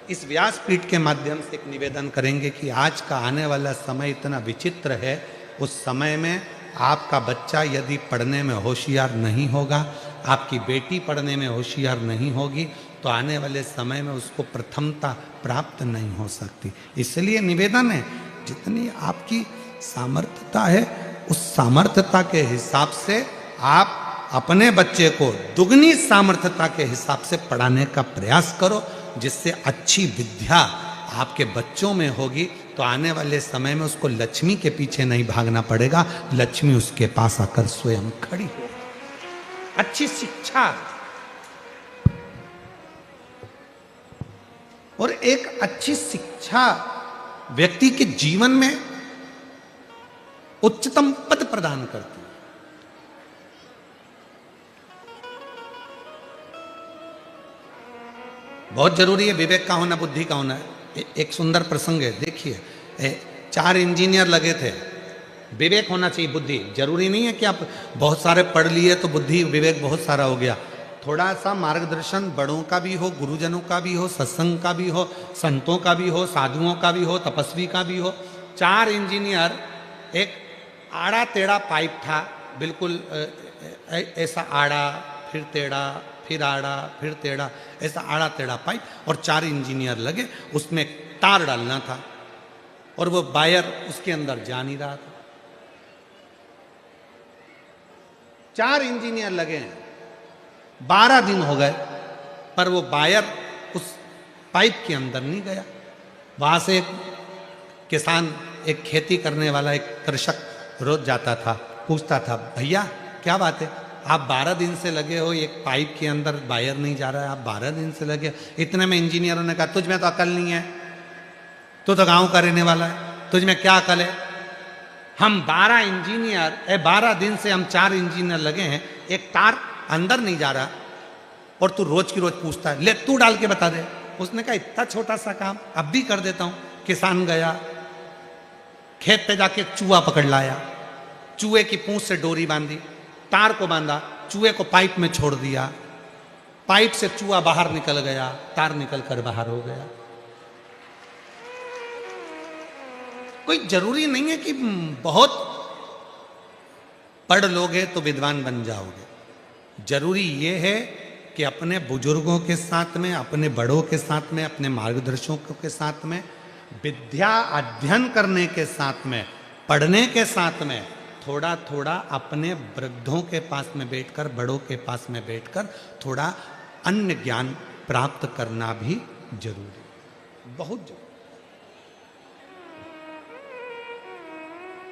इस व्यासपीठ के माध्यम से एक निवेदन करेंगे कि आज का आने वाला समय इतना विचित्र है। उस समय में आपका बच्चा यदि पढ़ने में होशियार नहीं होगा, आपकी बेटी पढ़ने में होशियार नहीं होगी, तो आने वाले समय में उसको प्रथमता प्राप्त नहीं हो सकती। इसलिए निवेदन है, जितनी आपकी सामर्थ्यता है उस सामर्थ्यता के हिसाब से आप अपने बच्चे को दुगनी सामर्थ्यता के हिसाब से पढ़ाने का प्रयास करो, जिससे अच्छी विद्या आपके बच्चों में होगी तो आने वाले समय में उसको लक्ष्मी के पीछे नहीं भागना पड़ेगा, लक्ष्मी उसके पास आकर स्वयं खड़ी हो। अच्छी शिक्षा और एक अच्छी शिक्षा व्यक्ति के जीवन में उच्चतम पद प्रदान करती है। बहुत जरूरी है विवेक का होना, बुद्धि का होना है। एक सुंदर प्रसंग है, देखिए 4 इंजीनियर लगे थे। विवेक होना चाहिए, बुद्धि जरूरी नहीं है कि आप बहुत सारे पढ़ लिए तो बुद्धि विवेक बहुत सारा हो गया। थोड़ा सा मार्गदर्शन बड़ों का भी हो, गुरुजनों का भी हो, सत्संग का भी हो, संतों का भी हो, साधुओं का भी हो, तपस्वी का भी हो। 4 इंजीनियर, एक आड़ा टेढ़ा पाइप था, बिल्कुल ऐसा आड़ा फिर टेढ़ा फिर आड़ा फिर टेढ़ा, ऐसा आड़ा टेढ़ा पाइप, और 4 इंजीनियर लगे, उसमें तार डालना था और वो वायर उसके अंदर जा नहीं रहा था। 4 इंजीनियर लगे हैं, 12 दिन हो गए, पर वो वायर उस पाइप के अंदर नहीं गया। वहां से एक किसान, एक खेती करने वाला, एक कृषक रोज जाता था, पूछता था, भैया क्या बात है, आप 12 दिन से लगे हो, एक पाइप के अंदर वायर नहीं जा रहा है, आप 12 दिन से लगे। इतने में इंजीनियरों ने कहा, तुझ में तो अकल नहीं है, तू तो गांव का रहने वाला है, तुझ में क्या अकल है? हम 12 इंजीनियर, 12 दिन से हम 4 इंजीनियर लगे हैं, एक तार अंदर नहीं जा रहा, और तू रोज की रोज पूछता है, ले तू डाल के बता दे। उसने कहा, इतना छोटा सा काम अब भी कर देता हूं। किसान गया, खेत पे जाके चूहा पकड़ लाया, चूहे की पूंछ से डोरी बांधी, तार को बांधा, चूहे को पाइप में छोड़ दिया, पाइप से चूहा बाहर निकल गया, तार निकल कर बाहर हो गया। कोई जरूरी नहीं है कि बहुत पढ़ लोगे तो विद्वान बन जाओगे। जरूरी ये है कि अपने बुजुर्गों के साथ में, अपने बड़ों के साथ में, अपने मार्गदर्शकों के साथ में, विद्या अध्ययन करने के साथ में, पढ़ने के साथ में, थोड़ा थोड़ा अपने वृद्धों के पास में बैठकर, बड़ों के पास में बैठकर थोड़ा अन्य ज्ञान प्राप्त करना भी जरूरी, बहुत जरूरी।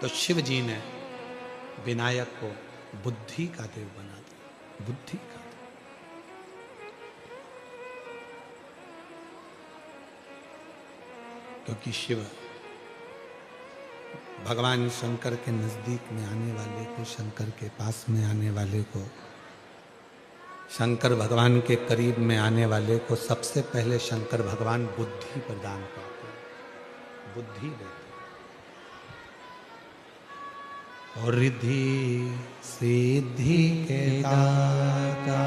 तो शिव जी ने विनायक को बुद्धि का देव बना दिया, बुद्धि का। क्योंकि शिव भगवान शंकर के नजदीक में आने वाले को, शंकर के पास में आने वाले को, शंकर भगवान के करीब में आने वाले को सबसे पहले शंकर भगवान बुद्धि प्रदान करते हैं, बुद्धि देते हैं। और रिद्धि सिद्धि के दाता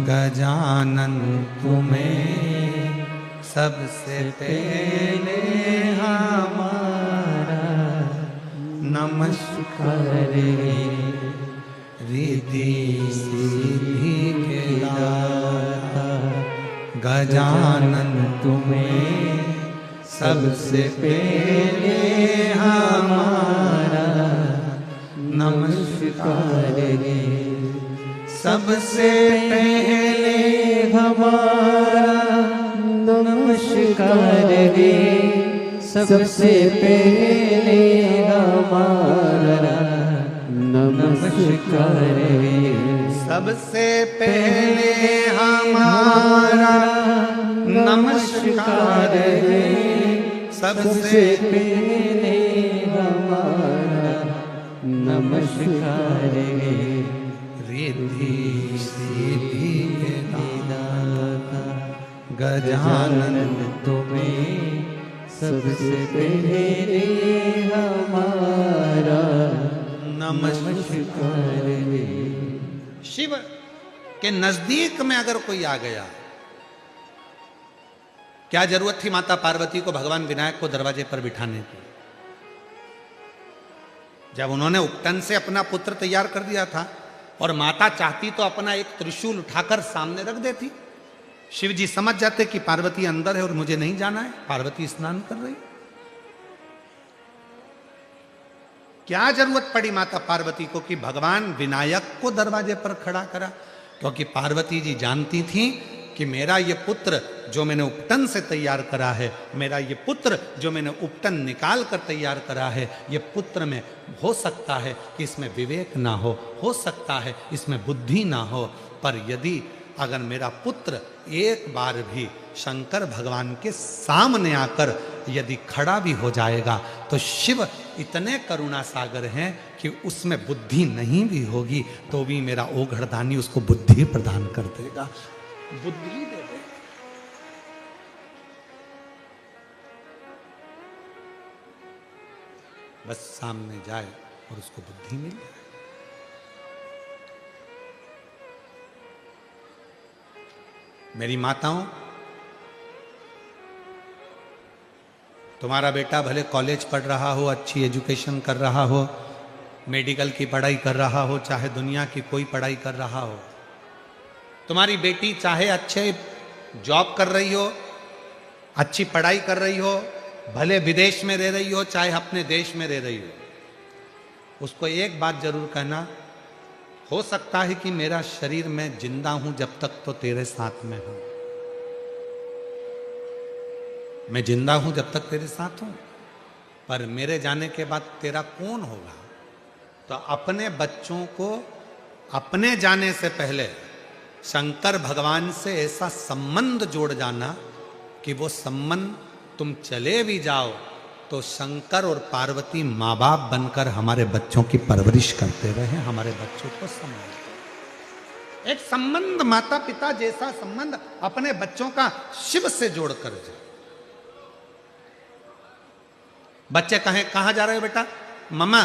गजानन तुम्हें सबसे पहले हमारा नमस्कार रिद्धि सिद्धि के दाता गजानन तुम्हें सबसे पहले हमारा नमस्कार सबसे पहले हमारा नमस्कार रे, सबसे पहले हमारा नमस्कार रे, सबसे पहले हमारा नमस्कार रे, सबसे पहले हमारा नमस्कार रे। रिद्धि सिद्धि के दाता गजानन तुम्हें सबसे पहले हमारा नमस्कार। शिव के नजदीक में अगर कोई आ गया, क्या जरूरत थी माता पार्वती को भगवान विनायक को दरवाजे पर बिठाने की? जब उन्होंने उपटन से अपना पुत्र तैयार कर दिया था और माता चाहती तो अपना एक त्रिशूल उठाकर सामने रख देती। शिव जी समझ जाते कि पार्वती अंदर है और मुझे नहीं जाना है, पार्वती स्नान कर रही। क्या जरूरत पड़ी माता पार्वती को कि भगवान विनायक को दरवाजे पर खड़ा करा? क्योंकि पार्वती जी जानती थी कि मेरा ये पुत्र जो मैंने उपटन से तैयार करा है, मेरा ये पुत्र जो मैंने उपटन निकाल कर तैयार करा है, ये पुत्र में हो सकता है कि इसमें विवेक ना हो सकता है इसमें बुद्धि ना हो, पर यदि अगर मेरा पुत्र एक बार भी शंकर भगवान के सामने आकर यदि खड़ा भी हो जाएगा तो शिव इतने करुणा सागर हैं कि उसमें बुद्धि नहीं भी होगी तो भी मेरा ओघड़दानी उसको बुद्धि प्रदान कर देगा, बुद्धि दे देगा। बस सामने जाए और उसको बुद्धि मिल जाए। मेरी माताओं, तुम्हारा बेटा भले कॉलेज पढ़ रहा हो, अच्छी एजुकेशन कर रहा हो, मेडिकल की पढ़ाई कर रहा हो, चाहे दुनिया की कोई पढ़ाई कर रहा हो, तुम्हारी बेटी चाहे अच्छे जॉब कर रही हो, अच्छी पढ़ाई कर रही हो, भले विदेश में रह रही हो चाहे अपने देश में रह रही हो, उसको एक बात जरूर कहना हो सकता है कि मेरा शरीर मैं जिंदा हूं जब तक तो तेरे साथ में हूं, मैं जिंदा हूं जब तक तेरे साथ हूं, पर मेरे जाने के बाद तेरा कौन होगा? तो अपने बच्चों को अपने जाने से पहले शंकर भगवान से ऐसा संबंध जोड़ जाना कि वो संबंध तुम चले भी जाओ तो शंकर और पार्वती माँ बाप बनकर हमारे बच्चों की परवरिश करते रहे, हमारे बच्चों को संभालते। एक संबंध माता पिता जैसा संबंध अपने बच्चों का शिव से जोड़कर जाओ। बच्चे कहाँ जा रहे हो बेटा? मम्मा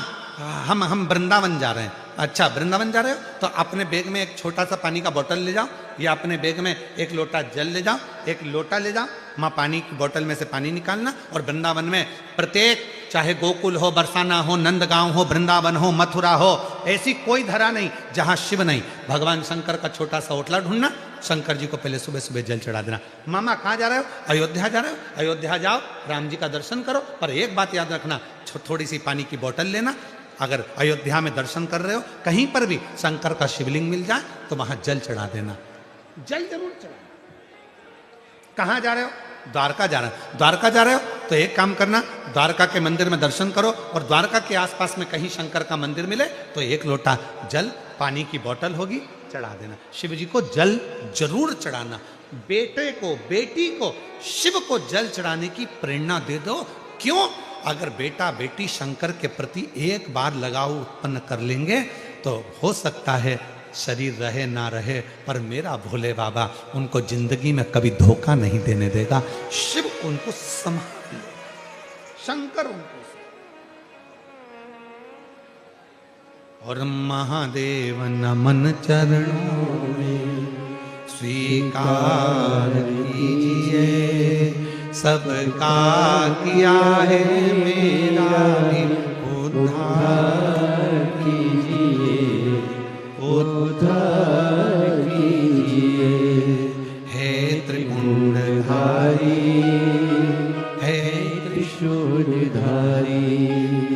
हम वृंदावन जा रहे हैं। अच्छा, वृंदावन जा रहे हो तो अपने बैग में एक छोटा सा पानी का बोतल ले जाओ, या अपने बैग में एक लोटा जल ले जाओ, एक लोटा ले जाओ, माँ पानी की बोतल में से पानी निकालना, और वृंदावन में प्रत्येक, चाहे गोकुल हो, बरसाना हो, नंदगांव हो, वृंदावन हो, मथुरा हो, ऐसी कोई धरा नहीं जहां शिव नहीं, भगवान शंकर का छोटा सा ओटला ढूंढना, शंकर जी को पहले सुबह सुबह जल चढ़ा देना। मामा कहाँ जा रहे हो? अयोध्या जा रहे हो? अयोध्या जाओ, राम जी का दर्शन करो, पर एक बात याद रखना, थोड़ी सी पानी की बोतल लेना। अगर अयोध्या में दर्शन कर रहे हो, कहीं पर भी शंकर का शिवलिंग मिल जाए तो वहां जल चढ़ा देना, जल जरूर चढ़ाना। कहाँ जा रहे हो? द्वारका जा रहे हो। द्वारका जा रहे हो तो एक काम करना, द्वारका के मंदिर में दर्शन करो, और द्वारका के आसपास में कहीं शंकर का मंदिर मिले तो एक लोटा जल, पानी की बोतल होगी, चढ़ा देना। शिव जी को जल जरूर चढ़ाना। बेटे को, बेटी को शिव को जल चढ़ाने की प्रेरणा दे दो। क्यों? अगर बेटा बेटी शंकर के प्रति एक बार लगाव उत्पन्न कर लेंगे तो हो सकता है शरीर रहे ना रहे, पर मेरा भोले बाबा उनको जिंदगी में कभी धोखा नहीं देने देगा। शिव उनको संभाल ले, शंकर उनको। और महादेव नमन चरणों में स्वीकार कीजिए, सबका किया है मेरा भी उद्धार कीजिए, उद्धार कीजिए, हे त्रिपुंडधारी, हे त्रिशूलधारी।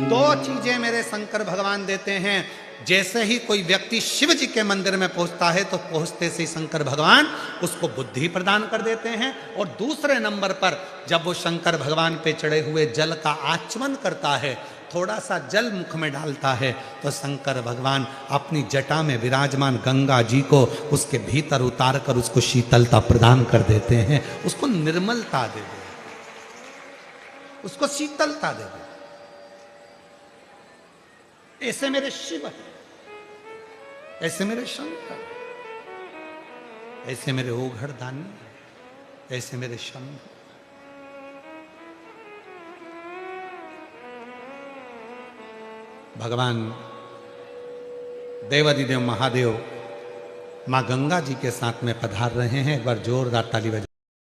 दो चीजें मेरे शंकर भगवान देते हैं। जैसे ही कोई व्यक्ति शिव जी के मंदिर में पहुंचता है तो पहुंचते से शंकर भगवान उसको बुद्धि प्रदान कर देते हैं, और दूसरे नंबर पर जब वो शंकर भगवान पे चढ़े हुए जल का आचमन करता है, थोड़ा सा जल मुख में डालता है, तो शंकर भगवान अपनी जटा में विराजमान गंगा जी को उसके भीतर उतार कर उसको शीतलता प्रदान कर देते हैं, उसको निर्मलता दे देते, उसको शीतलता दे देते। ऐसे मेरे शिव है, ऐसे मेरे शंकर, ऐसे मेरे ओघड़ दानी, ऐसे मेरे शंभु। भगवान देवादिदेव महादेव मां गंगा जी के साथ में पधार रहे हैं। एक बार जोरदार ताली बजा।